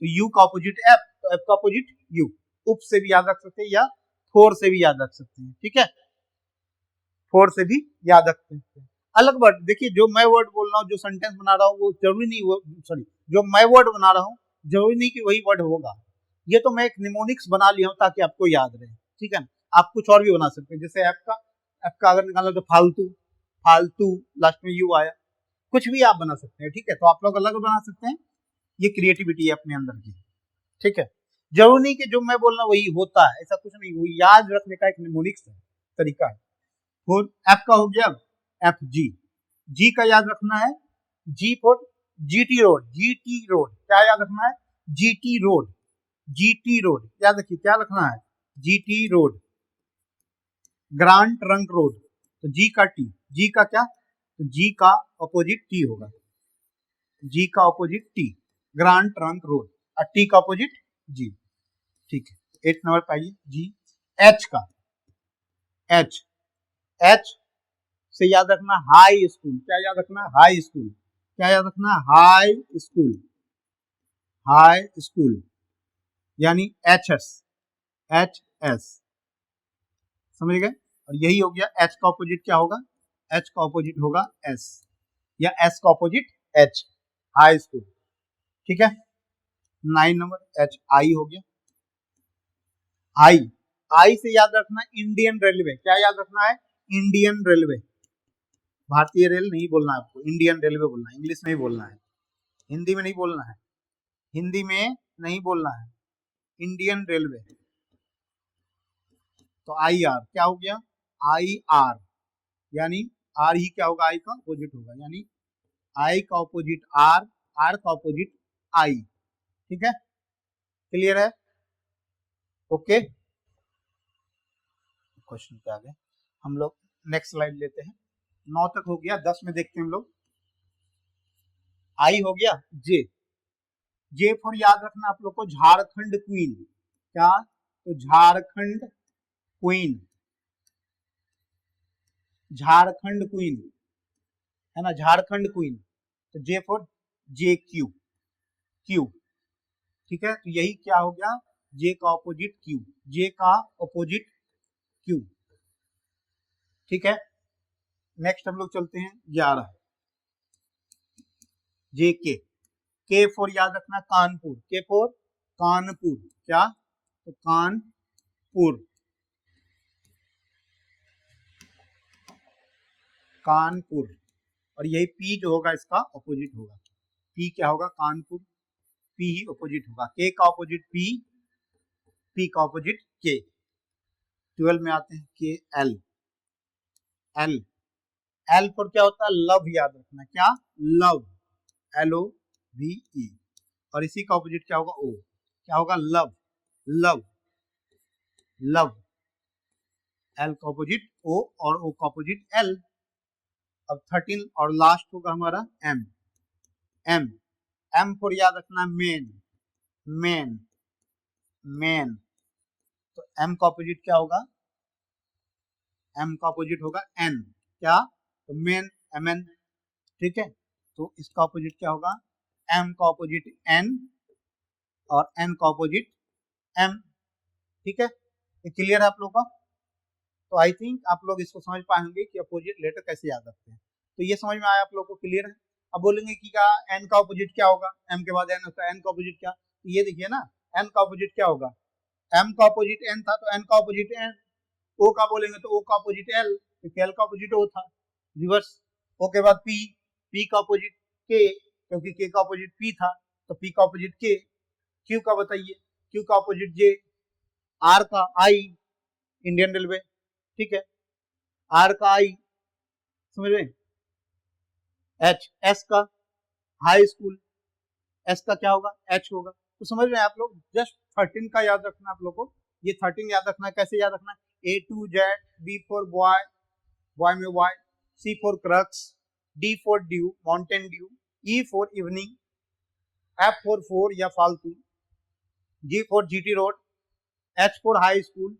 यू का अपोजिट एफ, तो एफ का अपोजिट यू, उप से भी याद रख सकते हैं, या फोर से भी याद रख सकते हैं, ठीक है, फोर से भी याद रख सकते हैं। अलग वर्ड देखिए, जो मैं वर्ड बोल रहा हूँ, जो सेंटेंस बना रहा हूँ, वो जरूरी नहीं, जो मैं वर्ड बना रहा हूँ जरूरी नहीं कि वही वर्ड होगा, ये तो मैं एक निमोनिक्स बना लिया हूँ ताकि आपको याद रहे, ठीक है। आप कुछ और भी बना सकते हैं, जैसे एफ का अगर निकालना तो फालतू, लास्ट में यू आया, कुछ भी आप बना सकते हैं, ठीक है। तो आप लोग अलग बना सकते हैं, ये क्रिएटिविटी है अपने अंदर की, ठीक है। जरूरी नहीं कि जो मैं बोल रहा हूँ वही होता है, ऐसा कुछ नहीं, वो याद रखने का एक निमोनिक्स है, तरीका है। और एफ का हो गया एफ जी का याद रखना है, जी फॉर जीटी रोड, क्या याद रखना है, जीटी रोड याद रखिए, क्या रखना है, GT road. Grand trunk road, तो जी का क्या, तो जी का अपोजिट टी होगा, ग्रांड ट्रंक रोड, और टी का अपोजिट जी, ठीक है। 8 नंबर पाइए जी। एच से याद रखना हाई स्कूल, क्या याद रखना, हाई स्कूल, यानी HS, समझ गए। और यही हो गया, एच का ऑपोजिट क्या होगा, एच का ऑपोजिट होगा एस, या एस का ऑपोजिट एच, हाई स्कूल। ठीक है। 9 नंबर एच, आई हो गया। आई, आई से याद रखना इंडियन रेलवे, क्या याद रखना है? इंडियन रेलवे, भारतीय रेल नहीं बोलना है आपको, इंडियन रेलवे बोलना है, इंग्लिश में ही बोलना है, हिंदी में नहीं बोलना है, हिंदी में नहीं बोलना है, इंडियन रेलवे। तो आई आर क्या हो गया? आई आर, यानी आर ही क्या होगा? आई का अपोजिट होगा, यानी आई का अपोजिट आर, आर का अपोजिट आई। ठीक है, क्लियर है? ओके, क्वेश्चन पे आ गए हम लोग। नेक्स्ट स्लाइड लेते हैं। 9 तक हो गया, 10 में देखते हैं हम लोग। आई हो गया। जे, जे फॉर याद रखना आप लोग को झारखंड क्वीन, क्या? तो झारखंड क्वीन, झारखंड क्वीन है ना, झारखंड क्वीन। तो J for J Q, Q. ठीक है, तो यही क्या हो गया? जे का ऑपोजिट क्यू, जे का ऑपोजिट क्यू। ठीक है, नेक्स्ट हम लोग चलते हैं 11, जे के फॉर याद रखना कानपुर, के फॉर कानपुर, क्या? तो कानपुर, कानपुर। और यही पी जो होगा इसका ऑपोजिट होगा, पी क्या होगा? कानपुर, पी ही ऑपोजिट होगा, के का ऑपोजिट पी, पी का ऑपोजिट के। 12 में आते हैं के एल, एल, एल पर क्या होता है? लव याद रखना, क्या? Love, L O V E. और इसी का ऑपोजिट क्या होगा? ओ, क्या होगा? Love, love, love. एल का ऑपोजिट ओ और ओ का ऑपोजिट एल। अब 13 और लास्ट होगा हमारा एम, एम, एम पर याद रखना मेन, मेन, मेन। तो एम का ऑपोजिट क्या होगा? एम का ऑपोजिट होगा एन, क्या? तो मेन, एम एन। ठीक है, तो इसका ऑपोजिट क्या होगा? एम का ऑपोजिट एन और एन का ऑपोजिट एम। ठीक है, ये क्लियर है आप लोग का? तो आई थिंक आप लोग इसको समझ पाएंगे कि अपोजिट लेटर कैसे याद रखते हैं। तो ये समझ में आया आप लोग को? क्लियर है? अब बोलेंगे कि क्या एन का ऑपोजिट क्या होगा? एम के बाद एन होता है, एन का ऑपोजिट क्या? तो ये देखिए ना, एन का ऑपोजिट क्या होगा? एम का ऑपोजिट एन था, तो एन का ऑपोजिट एन। ओ का बोलेंगे तो ओ का ऑपोजिट एल, क्योंकि एल का ऑपोजिट ओ था, रिवर्स। ओ के बाद पी, पी का ऑपोजिट के, क्योंकि के का ऑपोजिट पी था, तो पी का ऑपोजिट के। क्यू का बताइए, क्यू का ऑपोजिट जे, आर का आई, इंडियन रेलवे। ठीक है, आर का आई, समझ रहे? एच, एस का हाई स्कूल, एस का क्या होगा? एच होगा। तो समझ रहे हैं आप लोग? जस्ट 13 का याद रखना आप लोग को, ये 13 याद रखना है। कैसे याद रखना है? A to Z, B for boy, boy में Y, C for crux, D for dew, mountain dew, E for evening, F for या फालतू, G for GT road, H for high school,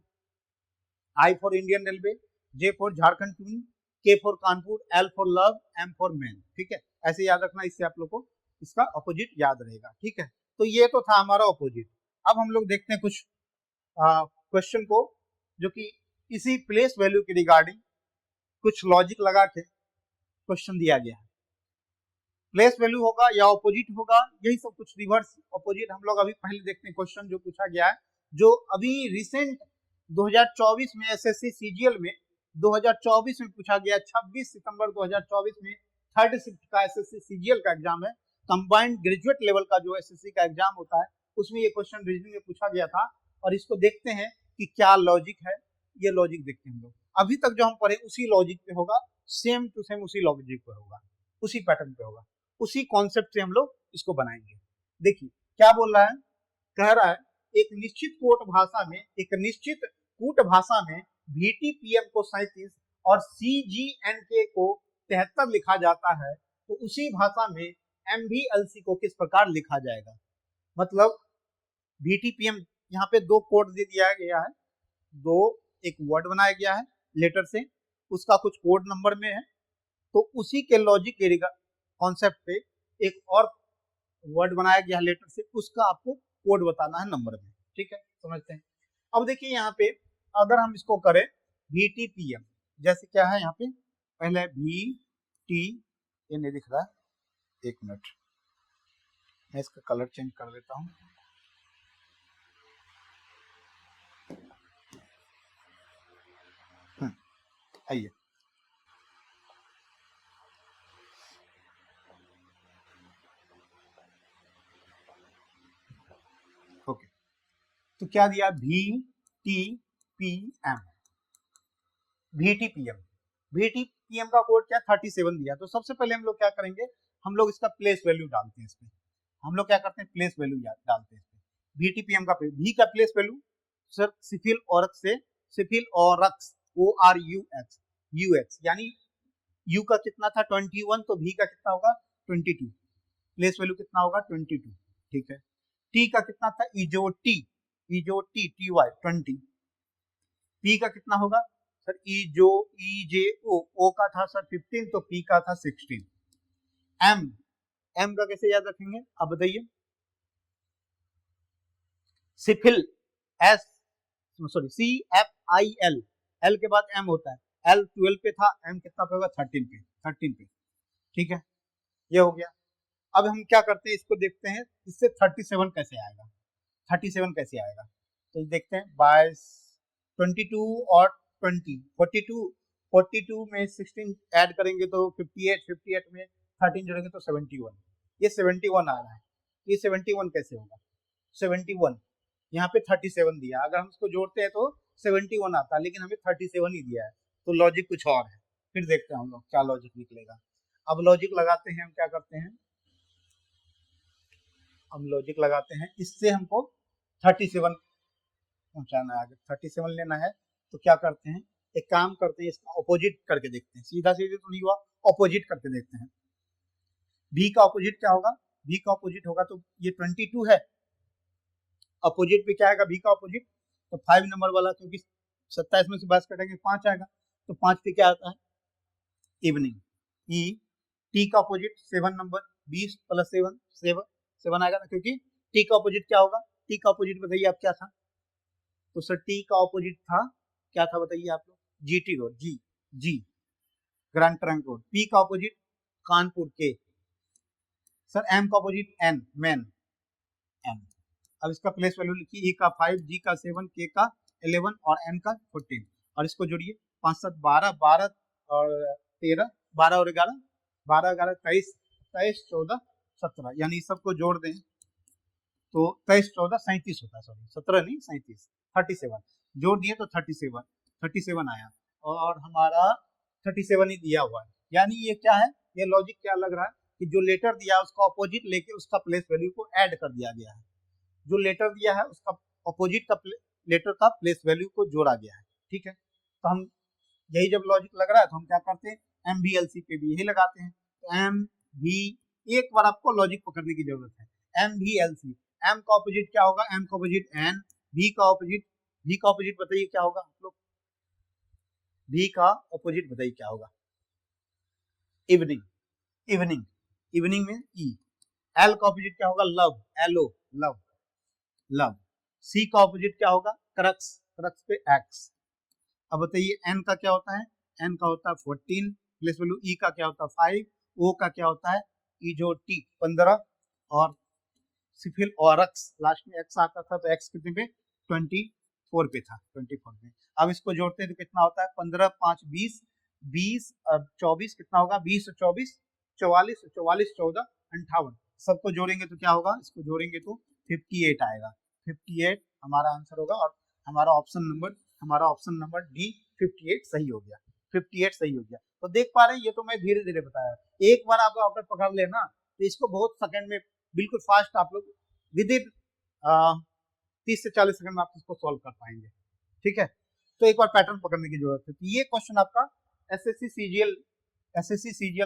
I for Indian railway, J for Jharkhand queen, K for Kanpur, L for love, M for man. ठीक है, ऐसे याद रखना, इससे आप लोग को इसका अपोजिट याद रहेगा। ठीक है, तो ये तो था हमारा अपोजिट। अब हम लोग देखते हैं कुछ क्वेश्चन को, जो कि इसी प्लेस वैल्यू के रिगार्डिंग कुछ लॉजिक लगा के क्वेश्चन दिया गया है। प्लेस वैल्यू होगा या ऑपोजिट होगा, यही सब कुछ रिवर्स ऑपोजिट हम लोग अभी पहले देखते हैं। क्वेश्चन जो पूछा गया है, जो अभी रिसेंट 2024 में एसएससी सीजीएल में 2024 में पूछा गया, 26 सितंबर 2024 में थर्ड शिफ्ट का एसएससी सीजीएल का एग्जाम है, कंबाइंड ग्रेजुएट लेवल का जो एसएससी का एग्जाम होता है, उसमें ये क्वेश्चन रीजनिंग में पूछा गया था। और इसको देखते हैं कि क्या लॉजिक है, ये लॉजिक देखते हैं हम लोग। अभी तक जो हम पढ़े उसी लॉजिक पे होगा, सेम टू सेम उसी लॉजिक पे होगा, उसी पैटर्न पे होगा, उसी कॉन्सेप्ट से हम लोग इसको बनाएंगे। देखिए क्या बोल रहा है, कह रहा है एक निश्चित कोट भाषा में, एक निश्चित कूट भाषा में VTPM को 37 और CGNK को 73 लिखा जाता है, तो उसी भाषा में MVLC को किस प्रकार लिखा जाएगा? मतलब VTPM यहाँ पे दो कोड दे दिया गया है, दो एक वर्ड बनाया गया है लेटर से, उसका कुछ कोड नंबर में है, तो उसी के लॉजिक के कॉन्सेप्ट पे एक और वर्ड बनाया गया है लेटर से, उसका आपको कोड बताना है नंबर में। ठीक है, समझते हैं। अब देखिए यहाँ पे अगर हम इसको करें VTPM, जैसे क्या है यहाँ पे, पहले VT, ये नहीं दिख रहा है, एक मिनट, मैं इसका कलर चेंज कर देता हूँ। आइए, ओके, तो क्या दिया, VTPM, VTPM, VTPM का कोड क्या 37 दिया। तो सबसे पहले हम लोग क्या करेंगे, हम लोग इसका प्लेस वैल्यू डालते हैं इसमें। हम लोग क्या करते हैं, प्लेस वैल्यू डालते हैं इसमें। VTPM का V का प्लेस वैल्यू सर सिफिल औरक्स से, सिफिल औरक्स ORUX UX, यानी U का कितना था 21, तो V का कितना होगा 22, प्लेस वैल्यू कितना होगा 22, ठीक है। T का कितना था इजोटी, इजोटी TY 20, P का कितना होगा सर EJO, O का था सर 15, तो P का था 16। M का कैसे याद रखेंगे आप बताइए, सिफिल S, सॉरी CFIL, L के बाद M होता है, L 12 पे था, M कितना पे होगा 13 पे, ठीक है, ये हो गया। अब हम क्या करते हैं, इसको देखते हैं इससे 37 कैसे आएगा, 37 कैसे आएगा, तो देखते हैं 22, 22 और 20, 42 में 16 ऐड करेंगे तो 58, 58 में 13 जोड़ेंगे तो 71, ये 71 आ रहा है। ये 71 कैसे होगा, 71 यहाँ पे 37 दिया, अगर हम इसको जोड़ते हैं तो 71 आता है, लेकिन हमें 37 ही दिया है, तो लॉजिक कुछ और है। फिर देखते हैं हम लोग क्या लॉजिक निकलेगा। अब लॉजिक लगाते हैं, हम क्या करते हैं, हम लॉजिक लगाते हैं, इससे हमको 37 पहुंचाना है, अगर 37 लेना है तो क्या करते हैं, एक काम करते हैं, इसका ऑपोजिट करके देखते हैं, सीधा सीधे तो नहीं हुआ, ऑपोजिट करके देखते हैं। V का ऑपोजिट क्या होगा, V का ऑपोजिट होगा तो ये 22 है, अपोजिट पे क्या आएगा V का अपोजिट, तो 5 नंबर वाला, क्योंकि 27 में से 22 कटेंगे 5 आएगा, तो 5 पे क्या आता है इवनिंग। E T का अपोजिट 7 नंबर, 20 प्लस 7 7 आएगा ना, क्योंकि T का अपोजिट क्या होगा, T का अपोजिट बताइए आप क्या था, तो सर T का अपोजिट था, क्या था बताइए आप लोग, GT रोड, जी ग्रैंड ट्रंक रोड। P का अपोजिट कानपुर के, सर M का अपोजिट N मैन, M। अब इसका प्लेस वैल्यू लिखिए, E का 5, G का 7, K का 11 और N का 14, और इसको जोड़िए 5 7 12, 12 और 13, 12 और 11, 12 11 23, 23 14 17, यानी सबको जोड़ दें तो 23 14 37 होता है, सॉरी 17 नहीं 37, 37 जोड़ दिए तो 37 आया, और हमारा 37 ही दिया हुआ है। यानी ये क्या है, ये लॉजिक क्या लग रहा है कि जो लेटर दिया है उसका अपोजिट लेके उसका प्लेस वैल्यू को ऐड कर दिया गया है, जो लेटर दिया है उसका अपोजिट का लेटर का प्लेस वैल्यू को जोड़ा गया है, ठीक है। तो हम यही जब लॉजिक लग रहा है तो हम क्या करते हैं, MVLC पे भी यही लगाते हैं, तो MV, एक बार आपको लॉजिक पकड़ने की जरूरत है, MVLC, M का ऑपोजिट क्या होगा, M का ऑपोजिट N, V का ऑपोजिट बताइए क्या होगा आप लोग, V का ऑपोजिट बताइए क्या होगा, इवनिंग, इवनिंग में E। L का ऑपोजिट क्या होगा, love, LO love, love. C का ऑपोजिट क्या होगा, क्रक्स, क्रक्स पे X। अब बताइए N का क्या होता है, N का होता है 14, प्लेस वैल्यू E का क्या होता है 5, O का क्या होता है इजोटी 15, और सिफिल और X लास्ट में X आता था, तो X कितने पे 24 पे था, 24 पे। अब इसको जोड़ते हैं तो कितना होता है 15 5 20, 20 24 कितना होगा, 20 24 44, 44 14 58, सबको जोड़ेंगे तो क्या होगा, इसको जोड़ेंगे तो 58 आएगा, 58 हमारा आंसर होगा, और हमारा ऑप्शन नंबर डी 58 सही हो गया, 58 सही हो गया। तो देख पा रहे हैं, ये तो मैं धीरे धीरे बताया, एक बार आप अगर पकड़ लेना तो इसको बहुत सेकंड में बिल्कुल फास्ट आप लोग विद इन 30 से 40 सेकंड में आप इसको सॉल्व कर पाएंगे, ठीक है। तो एक बार पैटर्न पकड़ने की जरूरत है। तो ये क्वेश्चन आपका एसएससी सीजीएल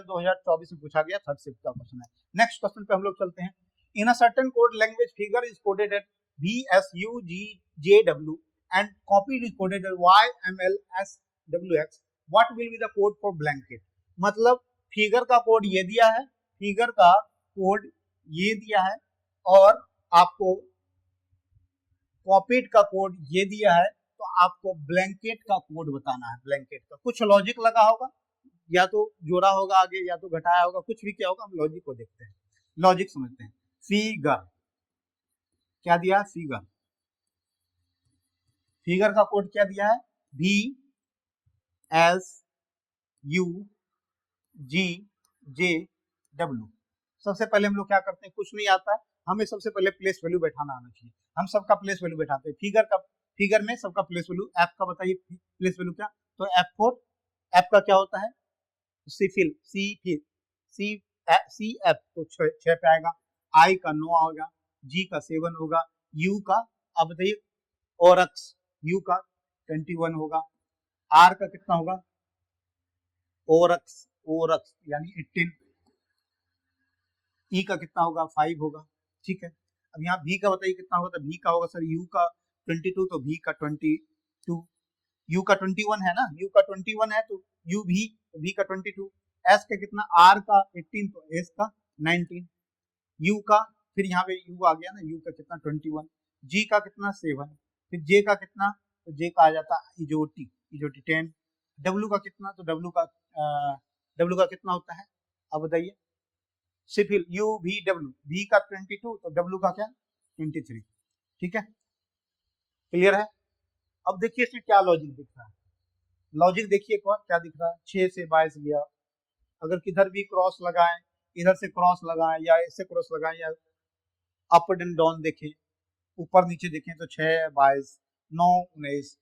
2024 में पूछा गया, थर्ड शिफ्ट का क्वेश्चन है। नेक्स्ट क्वेश्चन पे हम लोग चलते हैं। In a certain code language figure is coded at VSUGJW and copied is coded as YMLSWX. What will be the code for blanket? मतलब फिगर का कोड ये दिया है, फिगर का कोड ये दिया है, और आपको कॉपीड का कोड ये दिया है, तो आपको ब्लैंकेट का कोड बताना है। ब्लैंकेट का कुछ लॉजिक लगा होगा, या तो जोड़ा होगा आगे, या तो घटाया होगा, कुछ भी किया होगा, हम लॉजिक को देखते हैं, लॉजिक समझते हैं। फिगर, क्या दिया? फिगर। फिगर का कोड क्या दिया है? V S U G J W। सबसे पहले हम लोग क्या करते हैं, कुछ नहीं आता है, हमें सबसे पहले प्लेस वैल्यू बैठाना आना चाहिए। हम सबका प्लेस वैल्यू बैठाते हैं। फिगर में सबका प्लेस वैल्यू, एफ का बताइए प्लेस वैल्यू क्या? तो F4, एफ का क्या होता है? सिफिल, सी सी एफ, तो 6 पे आएगा। आई का 9 होगा, जी का 7 होगा, यू का, अब बताइए, ओरक्स, यू का 21 होगा, आर का कितना होगा? ओरक्स, ओरक्स यानी 18, ई का कितना होगा? 5 होगा। ठीक है, अब यहाँ भी का बताइए कितना होगा? तो भी का होगा सर यू का 22, तो भी का 22, यू का 21 है ना, यू का 21 है तो यू भी, तो भी का 22, एस का कितना? आर का 18, तो एस का 19, यू का, फिर यहाँ पे यू आ गया ना, यू का कितना? 21, जी का कितना? 7, फिर जे का कितना? तो जे का आ जाता इजोटी, इजोटी 10, डब्ल्यू का कितना? तो डब्ल्यू का कितना होता है? अब बताइए, सिफिल, यू भी डब्ल्यू, भी का 22, तो डब्ल्यू का क्या? 23। ठीक है, क्लियर है? अब देखिए इसमें क्या लॉजिक दिख रहा है। लॉजिक देखिए एक बार क्या दिख रहा है। 6 से 22 गया, अगर किधर भी क्रॉस लगाएं, इधर से क्रॉस लगाएं या ऐसे क्रॉस लगाएं या अप एंड डाउन देखें, ऊपर नीचे देखें, तो 6 22, 9 19,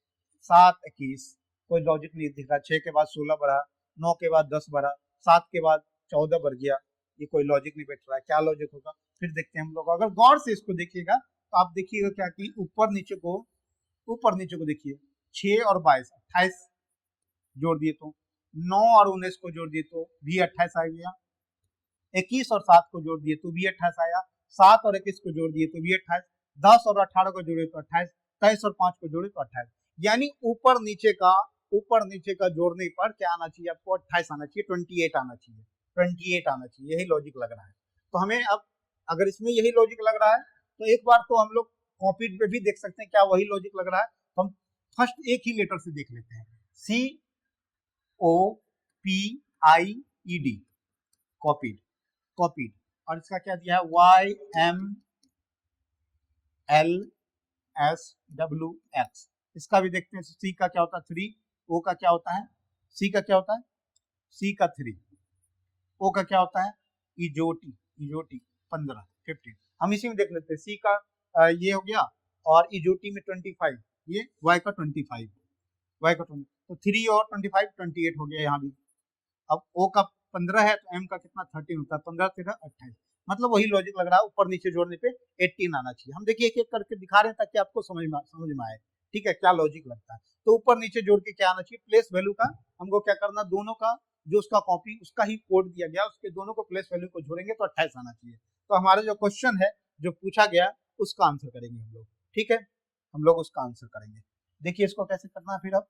7 21, कोई लॉजिक नहीं दिख रहा। 6 के बाद 16 बढ़ा, 9 के बाद 10 बढ़ा, 7 के बाद 14 बढ़ गया, ये कोई लॉजिक नहीं बैठ रहा है। क्या लॉजिक होगा? फिर देखते हैं हम लोग। अगर गौर से इसको देखिएगा तो आप देखिएगा क्या कि ऊपर नीचे को देखिए, 6 और 22, 28 जोड़ दिए तो, 9 और 19 को जोड़ दिए तो भी 28 आ गया, 21 और 7 को जोड़ दिए तो भी 28 आया, 7 और 21 को जोड़ दिए तो भी 28, 10 और 18 को जोड़े तो 28, 23 और 5 को जोड़े तो 28, यानी ऊपर नीचे का जोड़ने पर क्या आना चाहिए आपको? 28 आना चाहिए, 28 आना चाहिए, 28 आना चाहिए। यही लॉजिक लग रहा है। तो हमें अब, अगर इसमें यही लॉजिक लग रहा है तो एक बार तो हम लोग कॉपी पे भी देख सकते हैं क्या वही लॉजिक लग रहा है। तो हम फर्स्ट एक ही लेटर से देख लेते हैं, COPIED, कॉपीड, कॉपीड। और इसका क्या दिया है? YMLSWX। इसका भी देखते हैं। सी का क्या होता है? 3, ओ का क्या होता है? सी का क्या होता है? सी का 3, ओ का क्या होता है? इजोटी, इजोटी 15 15। हम इसी में देख लेते हैं। सी का ये हो गया, और इजोटी में 25, ये वाई का 25, वाई का 20, तो 3 और 25 28 हो गया यहाँ भी। अब ओ का 15 है तो एम का कितना? 13 होता है, 15 13 28। मतलब वही लॉजिक लग रहा है, ऊपर नीचे जोड़ने पे 18 आना चाहिए। हम देखिए एक एक करके दिखा रहे हैं ताकि आपको समझ में आए। ठीक है, क्या लॉजिक लगता है। तो ऊपर नीचे जोड़ के क्या आना चाहिए? प्लेस वैल्यू का हमको क्या करना, दोनों का जो उसका कॉपी, उसका ही कोड दिया गया, उसके दोनों को प्लेस वैल्यू को जोड़ेंगे तो 28 आना चाहिए। तो हमारा जो क्वेश्चन है, जो पूछा गया, उसका आंसर करेंगे हम लोग। ठीक है, हम लोग उसका आंसर करेंगे। देखिए इसको कैसे करना है। फिर अब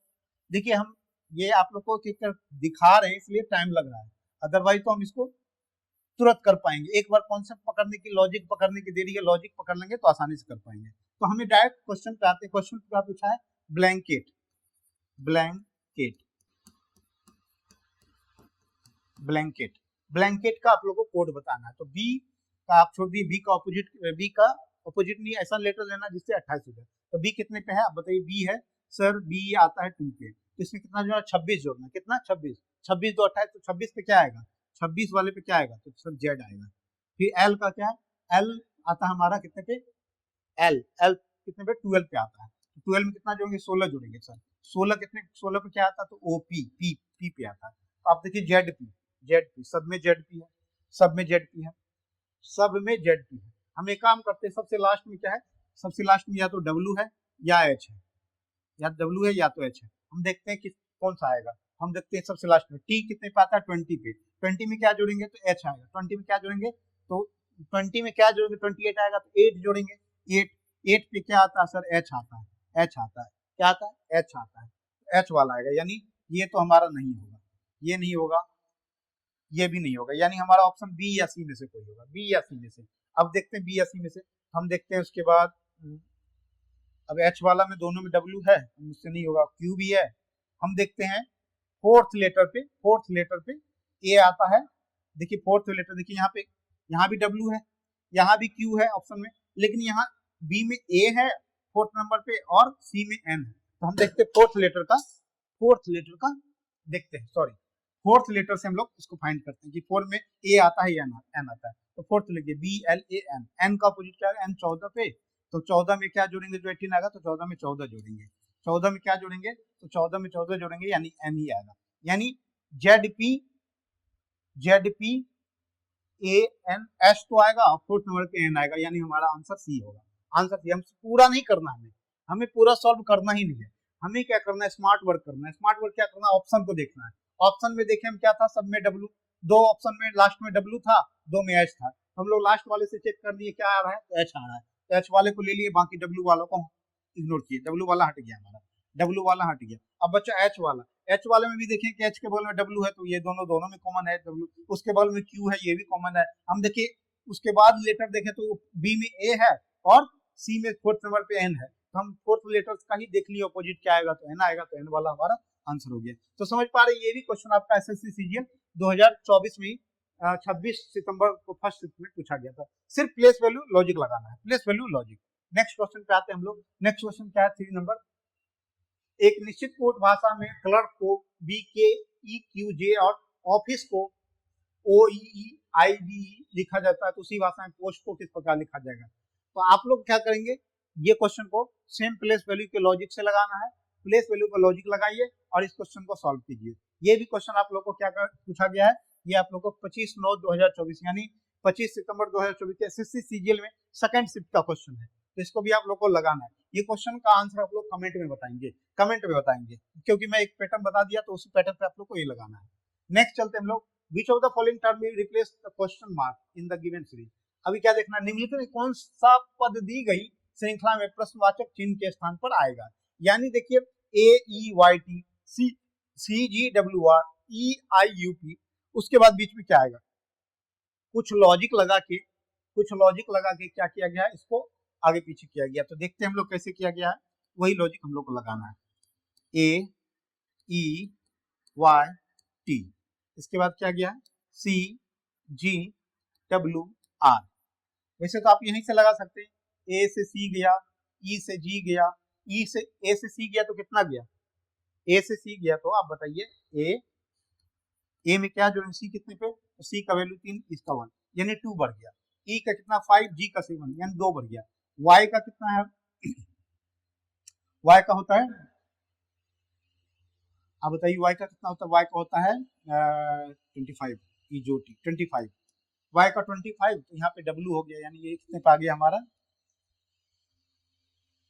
देखिए, हम ये आप लोग को दिखा रहे हैं इसलिए टाइम लग रहा है, अदरवाइज तो हम इसको तुरंत कर पाएंगे। एक बार कॉन्सेप्ट पकड़ने की, लॉजिक पकड़ने की देरी है, लॉजिक पकड़ लेंगे तो आसानी से कर पाएंगे। तो हमें डायरेक्ट क्वेश्चन पे आते हैं। क्वेश्चन क्या पूछा है? ब्लैंकेट, ब्लैंकेट, ब्लैंकेट, ब्लैंकेट का आप लोगों को कोड बताना है। तो बी का आप छोड़ दिए, बी का ऑपोजिट नहीं, ऐसा लेटर लेना जिससे 28 हो जाए। तो बी कितने पे है आप बताइए? बी है सर, बी आता है 2 पे, तो इसमें कितना जोड़ना? 26 जोड़ना। कितना? 26, 26 तो 28, तो 26 पे क्या आएगा? 26 वाले पे क्या आएगा? तो सर जेड आएगा। फिर एल का क्या है? एल आता है हमारा कितने पे? एल, एल कितने पे? 12 पे आता है। तो 12 में कितना जोड़ेंगे? 16 जोड़ेंगे सर। 16 कितने? 16 पे क्या आता है? तो ओपी, पी पे आता है। तो आप देखिए जेड पी, सब में जेड पी है, सब में जेड पी है, सब में जेड पी है। हम एक काम करते हैं, सबसे लास्ट में क्या है? सबसे लास्ट में या तो डब्ल्यू है या एच है, या डब्ल्यू है या तो एच है। हम देखते हैं कि कौन सा आएगा। हम देखते हैं सबसे लास्ट में टी कितने पे आता है? 20 पे। 20 में क्या जोड़ेंगे? तो एच आएगा। 20 में क्या जोड़ेंगे? तो 20 में क्या जोड़ेंगे? 28 आएगा तो 8 जोड़ेंगे। 8, 8 पे क्या आता है सर? एच आता है, एच आता है। क्या आता है? एच आता है, एच वाला आएगा। यानी ये तो हमारा नहीं होगा, ये नहीं होगा, ये भी नहीं होगा, यानी हमारा ऑप्शन बी या सी में से कोई होगा, बी या सी में से। अब देखते हैं बी या सी में से। हम देखते हैं उसके बाद, अब एच वाला में दोनों में डब्ल्यू है, मुझसे नहीं होगा, क्यू भी है। हम देखते हैं फोर्थ लेटर पे ए आता है। देखिए फोर्थ लेटर, देखिए यहाँ पे, यहाँ भी डब्ल्यू है, यहाँ भी क्यू है ऑप्शन में, लेकिन यहाँ बी में ए है फोर्थ नंबर पे और सी में एन है। तो हम देखते हैं फोर्थ लेटर का देखते हैं, सॉरी फोर्थ लेटर से हम लोग इसको फाइंड करते हैं कि फोर में ए आता है या एन आता है। तो फोर्थ लिखिए B L A N, N का अपोजिट क्या है, एन 14 पे, तो 14 में क्या जोड़ेंगे, जो 18 आएगा तो 14 में 14 जोड़ेंगे, 14 में क्या जोड़ेंगे, तो 14 में 14 जोड़ेंगे यानी एन ही आएगा, यानी Z P A N S तो आएगा और फोर्थ नंबर पे एन आएगा, यानी हमारा आंसर सी होगा। आंसर सी, हम पूरा नहीं करना, हमें पूरा सॉल्व करना ही नहीं है, हमें क्या करना है, स्मार्ट वर्क करना है। स्मार्ट वर्क क्या करना है, ऑप्शन को देखना है। ऑप्शन में देखें हम क्या था, सब में डब्ल्यू, दो ऑप्शन में लास्ट में डब्ल्यू था, दो में एच था, हम लोग लास्ट वाले से चेक कर लिए क्या आ रहा है, तो एच आ रहा है, तो एच वाले को ले लिए, बाकी डब्ल्यू वालों को इग्नोर किए, डब्ल्यू वाला हट गया हमारा, डब्ल्यू वाला हट गया। अब बच्चा एच वाला, एच वाले में भी देखें कि एच के बगल में डब्ल्यू है, तो ये दोनों में कॉमन है डब्ल्यू, उसके बगल में क्यू है, ये भी कॉमन है। हम देखिए उसके बाद लेटर देखें तो बी में ए है और सी में फोर्थ नंबर पे एन है, तो हम फोर्थ लेटर का ही देख लिए अपोजिट क्या आएगा, तो एन आएगा, तो एन वाला हमारा आंसर हो गया। तो समझ पा रहे, ये भी क्वेश्चन आपका एसएससी सीजीएल 2024 में 26 सितंबर को फर्स्ट शिफ्ट में पूछा गया था। सिर्फ प्लेस वैल्यू लॉजिक लगाना है, place value logic. Next question पे आते हैं हम लोग। नेक्स्ट क्वेश्चन क्या है, 3 नंबर, एक निश्चित कोड भाषा में क्लर्क को BKEQJ और ऑफिस को OEEIDE लिखा जाता है, तो उसी भाषा में पोस्ट को किस प्रकार लिखा जाएगा। तो आप लोग क्या करेंगे, ये क्वेश्चन को सेम प्लेस वैल्यू के लॉजिक से लगाना है, प्लेस वैल्यू का लॉजिक लगाइए और इस क्वेश्चन को सॉल्व कीजिए। ये भी क्वेश्चन आप लोग को क्या पूछा गया है, ये आप लोग को 25/9/2024 यानी 25 सितंबर 2024 के एसएससी सीजीएल में सेकंड शिफ्ट का क्वेश्चन है, तो इसको भी आप लोग को लगाना है। ये क्वेश्चन का आंसर आप लोग कमेंट में बताएंगे, क्योंकि मैं एक पैटर्न बता दिया तो उसी पैटर्न पे आप लोग को ये लगाना है। नेक्स्ट चलते हम लोग, which of the following term will replace the question mark in the given series. अभी क्या देखना, निम्नलिखित में कौन सा पद दी गई श्रृंखला में प्रश्नवाचक चिन्ह के स्थान पर आएगा। यानी देखिए AEYT CGWR EIUP, उसके बाद बीच में क्या आएगा, कुछ लॉजिक लगा के क्या किया गया है, इसको आगे पीछे किया गया। तो देखते हैं हम लोग कैसे किया गया है, वही लॉजिक हम लोग को लगाना है। AEYT, इसके बाद क्या गया है, CGWR। वैसे तो आप यहीं से लगा सकते हैं, ए से सी गया, ई से जी गया, ई से ए से सी गया तो कितना गया, ए से सी गया, तो आप बताइए ए में क्या जोड़ेंगे, सी कितने पे, तो सी का वैल्यू 3, इसका 1 यानी 2 बढ़ गया, ई का कितना 5, जी का 7 यानी 2 बढ़ गया, वाई का कितना है, वाई का होता है, आप बताइए वाई का कितना होता है, वाई का होता है 25, EJOT 25, वाई का 25, तो यहाँ पे डब्ल्यू हो गया, यानी ये कितने पे आ गया हमारा,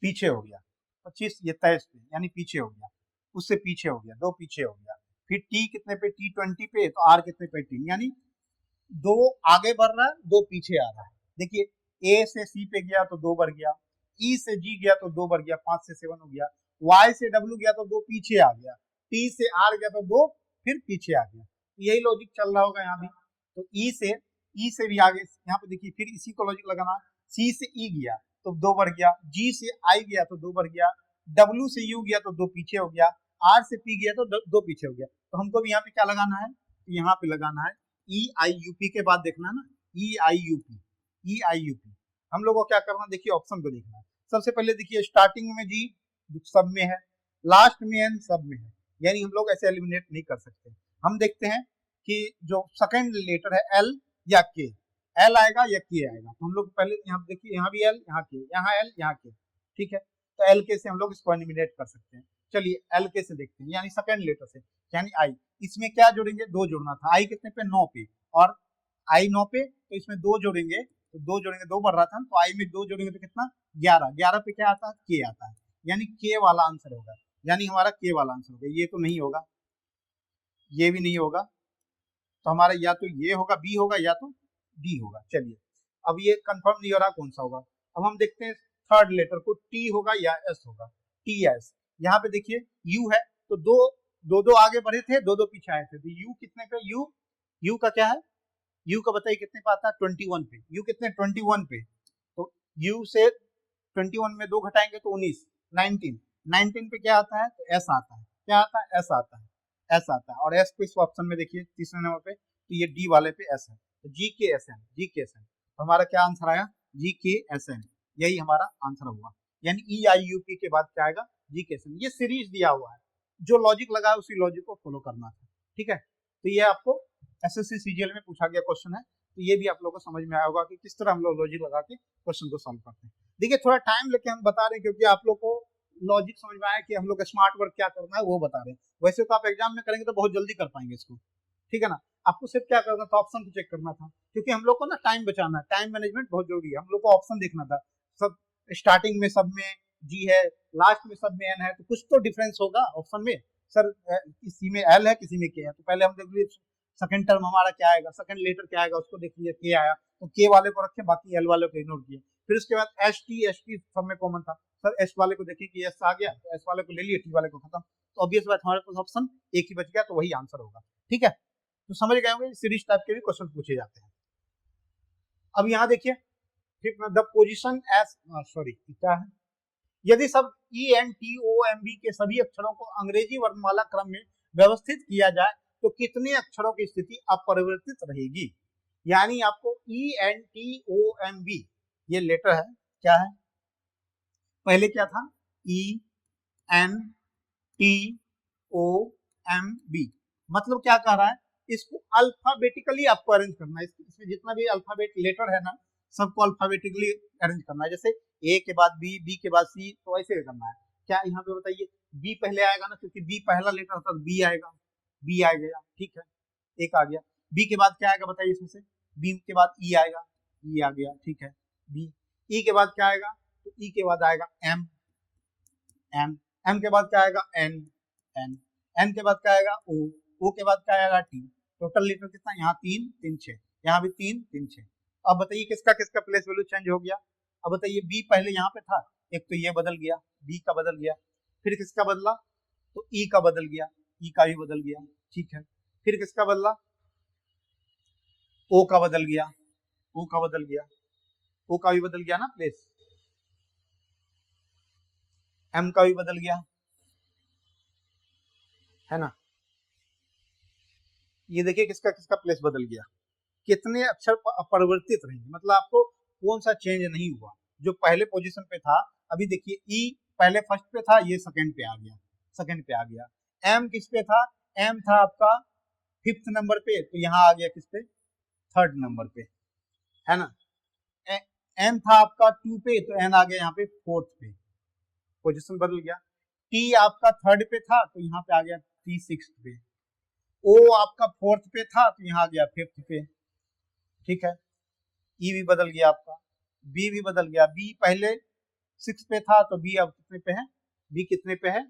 पीछे हो गया 25, ये 23 पे यानी पीछे हो गया, उससे पीछे हो गया, 2 पीछे हो गया। फिर टी कितने पे, T20 पे, तो आर कितने पे 18, यानी 2 आगे बढ़ रहा है, 2 पीछे आ रहा है। देखिए ए से सी पे गया तो 2 बढ़ गया, ई से जी गया तो 2 बढ़ गया, 5 से 7 हो गया, वाई से डब्ल्यू गया तो 2 पीछे आ गया, टी से आर गया तो 2 फिर पीछे आ गया। यही लॉजिक चल रहा होगा यहाँ भी। तो ई से भी आगे, यहाँ पे देखिए फिर इसी को लॉजिक लगाना, सी से ई गया तो 2 बढ़ गया, जी से आई गया तो 2 बढ़ गया, डब्ल्यू से यू गया तो 2 पीछे हो गया, आर से पी गया तो 2 पीछे हो गया। तो हमको भी यहाँ पे क्या लगाना है, तो यहाँ पे लगाना है EIUP के बाद देखना ना, EIUP हम लोग को क्या करना, देखिए ऑप्शन को देखना है। सबसे पहले देखिए स्टार्टिंग में जी सब में है, लास्ट में एन सब में है, यानी हम लोग ऐसे एलिमिनेट नहीं कर सकते। हम देखते हैं कि जो सेकंड लेटर है एल या के, एल आएगा या के आएगा, तो हम लोग पहले यहाँ देखिए, यहाँ भी एल, यहाँ के, यहाँ एल, यहाँ के, ठीक है, तो एल के से हम लोग इसको एलिमिनेट कर सकते हैं। चलिए एल के से देखते हैं, यानी सेकंड लेटर से, यानी आई, इसमें क्या जोड़ेंगे, 2 जोड़ना था, आई कितने पे 9 पे, और आई 9 पे, तो इसमें 2 जोड़ेंगे, तो 2 जोड़ेंगे, 2 बढ़ रहा था, तो आई में 2 जोड़ेंगे तो कितना 11, 11 पे क्या आता है, के आता है, यानी के वाला आंसर होगा, यानी हमारा के वाला आंसर होगा। ये तो नहीं होगा, ये भी नहीं होगा, तो हमारा या तो ये होगा, बी होगा, या तो डी होगा। चलिए अब ये कंफर्म नहीं हो रहा कौन सा होगा। अब हम देखते हैं थर्ड लेटर को, टी होगा या एस होगा, टी एस। यहाँ पे देखिए यू है, तो दो आगे बढ़े थे, 2 पीछे आए थे, तो यू कितने पे, यू का क्या है, यू का बताइए कितने पे आता है, 21 पे, यू कितने 21 पे, तो यू से 21 में 2 घटाएंगे तो 19, 19 पे क्या आता है, तो एस आता है, क्या आता है, एस आता है, एस आता है, और एस को इस ऑप्शन में देखिए तीसरे नंबर पे, तो ये डी वाले पे एस है, तो जी के एस एन, तो हमारा क्या आंसर आया, GKSN, यही हमारा आंसर हुआ। यानी EIUP के बाद क्या आएगा, GKSN। ये सीरीज दिया हुआ है, जो लॉजिक लगा है उसी लॉजिक को फॉलो करना था, ठीक है। तो ये आपको SSC CGL में पूछा गया क्वेश्चन है, तो ये भी आप लोगों को समझ में आया होगा कि किस तरह हम लोग लॉजिक लगा के क्वेश्चन को सॉल्व करते हैं। देखिए थोड़ा टाइम लेके हम बता रहे हैं, क्योंकि आप लोग को लॉजिक समझ में आया कि हम लोग स्मार्ट वर्क क्या करना है वो बता रहे हैं। वैसे तो आप एग्जाम में करेंगे तो बहुत जल्दी कर पाएंगे इसको, ठीक है ना। आपको सिर्फ क्या करना था, ऑप्शन को चेक करना था, क्योंकि हम लोग को ना टाइम बचाना है, टाइम मैनेजमेंट बहुत जरूरी है। हम लोग को ऑप्शन देखना था, सब स्टार्टिंग में सब में G है, लास्ट में सब में N है, तो कुछ तो डिफरेंस होगा ऑप्शन में। सर किसी में L है, किसी में K है, तो पहले हम देख लीजिए सेकंड टर्म हमारा क्या आएगा, सेकंड लेटर क्या आएगा, उसको देख लीजिए K आया, तो K वाले को रखे, बाकी L वाले को इग्नोर किए। फिर उसके बाद ST सब में कॉमन था, सर S वाले को देखिए कि S आ गया, तो S वाले को ले लिए, T वाले को खत्म, तो ऑब्वियस बात हमारे पास ऑप्शन एक ही बच गया, तो वही आंसर होगा, ठीक है। तो समझ गए होंगे, सीरीज टाइप के भी क्वेश्चन पूछे जाते हैं। अब यहाँ देखिए द पोजीशन एस, सॉरी क्या है, यदि सब ENTOMB के सभी अक्षरों को अंग्रेजी वर्णमाला क्रम में व्यवस्थित किया जाए तो कितने अक्षरों की स्थिति अपरिवर्तित रहेगी। यानी आपको ENTOMB ये लेटर है, क्या है, पहले क्या था ENTOMB, मतलब क्या कह रहा है, इसको अल्फाबेटिकली आपको अरेंज करना है, इसमें जितना भी अल्फाबेट लेटर है ना, सबको अल्फाबेटिकली अरेंज करना है। जैसे A के बाद B, B के बाद C, तो ऐसे करना है। क्या यहाँ पे बताइए, B पहले आएगा ना, क्योंकि B पहला लेटर था, तो B आएगा, B आ गया, ठीक है, एक आ गया। B के बाद क्या आएगा बताइए, इसमें से B के बाद E आएगा, E आ गया, ठीक है, B। E के बाद क्या आएगा, तो E के बाद आएगा M, M, M के बाद क्या आएगा N, N, N के बाद क्या आएगा O, O के बाद क्या आएगा T। टोटल लेटर कितना, यहाँ 3 3 6, यहाँ भी 3 3 6। अब बताइए किसका किसका प्लेस वैल्यू चेंज हो गया। अब बताइए B पहले यहाँ पे था, एक तो ये बदल गया, B का बदल गया, फिर किसका बदला, तो E का बदल गया, E का भी बदल गया, ठीक है। फिर किसका बदला, O का बदल गया, O का बदल गया, O का भी बदल गया ना प्लेस, M का भी बदल गया, है ना। ये देखिए किसका किसका प्लेस बदल गया, कितने अक्षर अपरिवर्तित रहेंगे, मतलब आपको कौन सा चेंज नहीं हुआ। जो पहले पोजीशन पे था, अभी देखिए E पहले फर्स्ट पे था, ये सेकंड पे आ गया, सेकंड पे आ गया। M किस पे था, M था आपका 5th नंबर पे, तो यहाँ आ गया किस पे, 3rd नंबर पे, है ना। N था आपका 2 पे, तो N आ गया यहाँ पे 4th पे, पोजीशन बदल गया। T आपका 3rd पे था, तो यहाँ पे आ गया T 6th पे। O आपका 4th पे था, तो यहाँ आ गया 5th पे, ठीक है। E भी बदल गया आपका, B भी बदल गया, B पहले 6 पे था, तो B अब कितने पे है, B कितने पे है,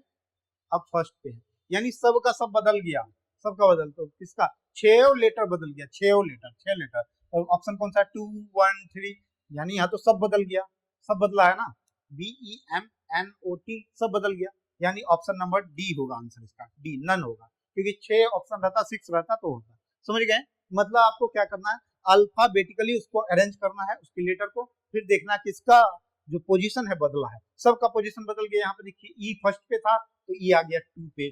अब 1st पे है। यानी सब का सब बदल गया, सबका बदल, तो किसका 6 लेटर बदल गया, 6 लेटर, 6 लेटर। तो ऑप्शन कौन सा है, 2 1 3, यानी यहाँ तो सब बदल गया, सब बदला है ना, BEMNOT सब बदल गया, यानी ऑप्शन नंबर D होगा आंसर इसका, D नन होगा, क्योंकि 6 ऑप्शन रहता, 6 रहता तो होता। समझ गए, मतलब आपको क्या करना है, अल्फाबेटिकली उसको अरेंज करना है, उसके लेटर को, फिर देखना किसका जो पोजीशन है बदला है, सबका पोजीशन बदल गया। यहाँ पे देखिए E फर्स्ट पे था, तो E आ गया 2 पे,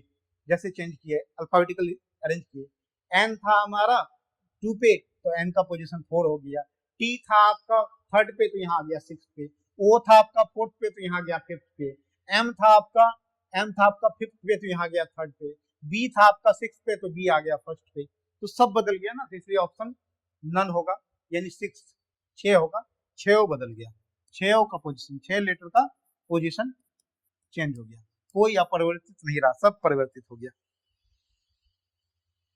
जैसे चेंज किए अल्फाबेटिकली अरेंज किए। N था हमारा 2 पे, तो N का पोजीशन 4 हो गया। T था आपका 3rd पे, तो यहाँ आ गया 6 पे। O था आपका 4th पे, तो यहाँ गया 5th पे। M था आपका 5th पे, तो यहाँ गया 3rd पे। B था आपका 6th पे, तो B आ गया 1st पे। तो सब बदल गया ना, तो इसलिए ऑप्शन नन होगा, यानी 6 होगा, 6 बदल गया, 6 का पोजीशन, 6 लेटर का पोजीशन चेंज हो गया, कोई अपरिवर्तित नहीं रहा, सब परिवर्तित हो गया,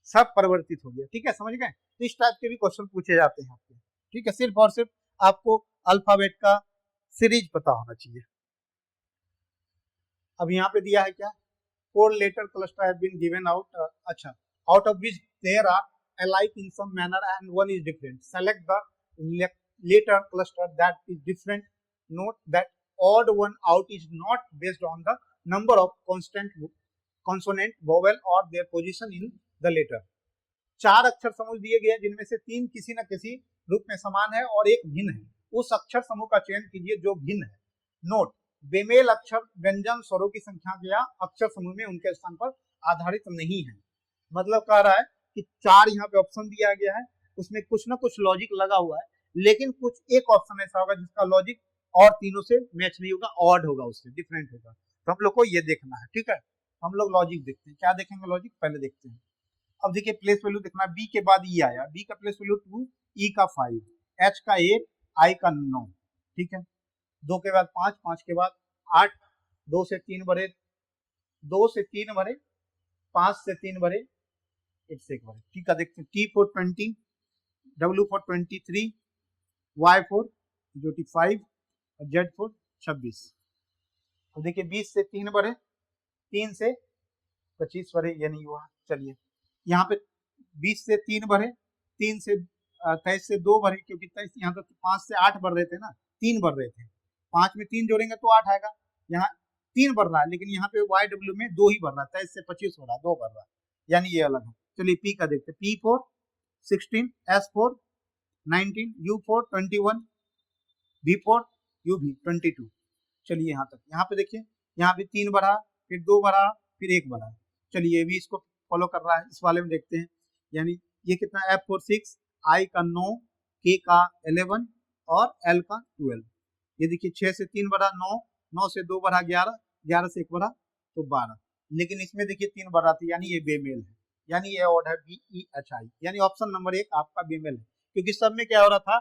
सब परिवर्तित हो गया, ठीक है, समझ गए। तो इस टाइप के भी क्वेश्चन पूछे जाते हैं आपके, ठीक है। सिर्फ और सिर्फ आपको अल्फाबेट का सीरीज पता होना चाहिए। अब यहाँ पे दिया है क्या, 4 letter cluster have been given out, अच्छा, out of which there are alike in some manner and one is different. Select the letter cluster that is different. Note that odd one out is not based on the number of consonant, vowel or their position in the letter. 4 अक्षर समूह दिए गए जिनमें से 3 किसी न किसी रूप में समान है और एक भिन्न है। उस अक्षर समूह का चयन कीजिए जो भिन्न है। नोट, बेमेल अक्षर व्यंजन स्वरों की संख्या या अक्षर समूह में उनके स्थान पर आधारित नहीं है। मतलब कह रहा है कि 4 यहाँ पे ऑप्शन दिया गया है, उसमें कुछ ना कुछ लॉजिक लगा हुआ है, लेकिन कुछ एक ऑप्शन ऐसा होगा जिसका लॉजिक और तीनों से मैच नहीं होगा, ऑड होगा, उससे डिफरेंट होगा। तो हम लोग को ये देखना है, ठीक है। हम लोग लॉजिक देखते हैं, क्या देखेंगे लॉजिक पहले देखते हैं। अब देखिए प्लेस वैल्यू देखना है, बी के बाद ई आया, बी का प्लेस वैल्यू 2, ई का 5, एच का 8, आई का 9, ठीक है। 2 के बाद 5, 5 के बाद 8, 2 से 3 भरे, 2 से 3 भरे, 5 से 3 भरे, 8 से 1 भरे, ठीक है। देखते हैं T for 20, W for 23, Y for 25 और जेड फॉर 26। तो देखिए 20 से 3 भरे, 3 से 25 भरे, ये नहीं हुआ। चलिए यहाँ पे 20 से 3 भरे, 3 से 23 से 2 भरे, क्योंकि 23 यहाँ तो 5 से 8 भर रहे थे ना, 3 भर रहे थे, 5 में 3 जोड़ेंगे तो 8 आएगा। यहाँ 3 भर रहा है, लेकिन यहाँ पे वाई डब्ल्यू में 2 ही भर रहा है, 23 से 25 हो रहा है, 2 भर रहा है, यानी ये अलग है। चलिए पी का देखते हैं, P for 16, S for 19, U for 21, V for U भी 22। चलिए यहाँ तक, यहाँ पे देखिए, यहाँ भी 3 भरा, फिर 2 भरा, फिर 1 भरा। चलिए ये भी इसको फॉलो कर रहा है, इस वाले में देखते हैं, यानी ये कितना, एफ फॉर 6, आई का 9, के का 11 और एल का 12। ये देखिए 6 से 3 भरा 9, 9 से 2 भरा 11, 11 से 1 भरा तो 12, लेकिन इसमें देखिए 3 भरा था, यानी ये बेमेल है, यानी ये order B E H I, यानी ऑप्शन नंबर 1 आपका बेमेल है। क्योंकि सब में क्या हो रहा था,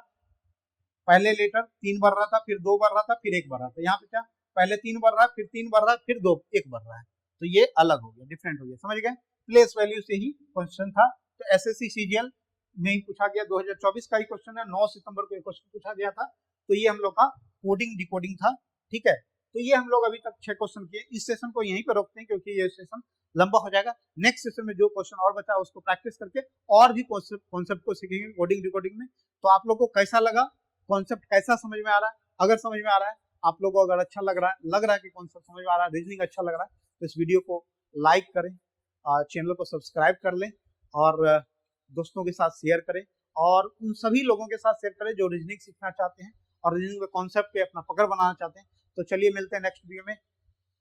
पहले लेटर 3 भर रहा था, फिर 2 भर रहा था, फिर 1 भर रहा था। यहाँ पे क्या, पहले 3 भर रहा है, फिर 3 भर रहा है, फिर 2 1 भर रहा है, तो ये अलग हो गया, डिफरेंट हो गया, समझ गए। प्लेस वैल्यू से ही क्वेश्चन था। तो एसएससी सीजीएल में ही पूछा गया, 2024 का ही क्वेश्चन है, 9 सितंबर को क्वेश्चन पूछा गया था। तो ये हम लोग का कोडिंग डिकोडिंग था, ठीक है। तो ये हम लोग अभी तक 6 क्वेश्चन किए, इस सेशन को यहीं पर रोकते हैं क्योंकि ये सेशन लंबा हो जाएगा। नेक्स्ट सेशन में जो क्वेश्चन और बचा उसको प्रैक्टिस करके और भी कॉन्सेप्ट को सीखेंगे कोडिंग डिकोडिंग में। तो आप लोग को कैसा लगा, कॉन्सेप्ट कैसा समझ में आ रहा है? अगर समझ में आ रहा है, आप लोगों को अगर अच्छा लग रहा है कि कॉन्सेप्ट समझ में आ रहा है, रीजनिंग अच्छा लग रहा है, तो इस वीडियो को लाइक करें, चैनल को सब्सक्राइब कर लें और दोस्तों के साथ शेयर करें, और उन सभी लोगों के साथ शेयर करें जो रीजनिंग सीखना चाहते हैं और रीजनिंग के कॉन्सेप्ट पे अपना पकड़ बनाना चाहते हैं। तो चलिए मिलते हैं नेक्स्ट वीडियो में,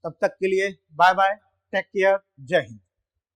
तब तक के लिए बाय बाय, टेक केयर, जय हिंद।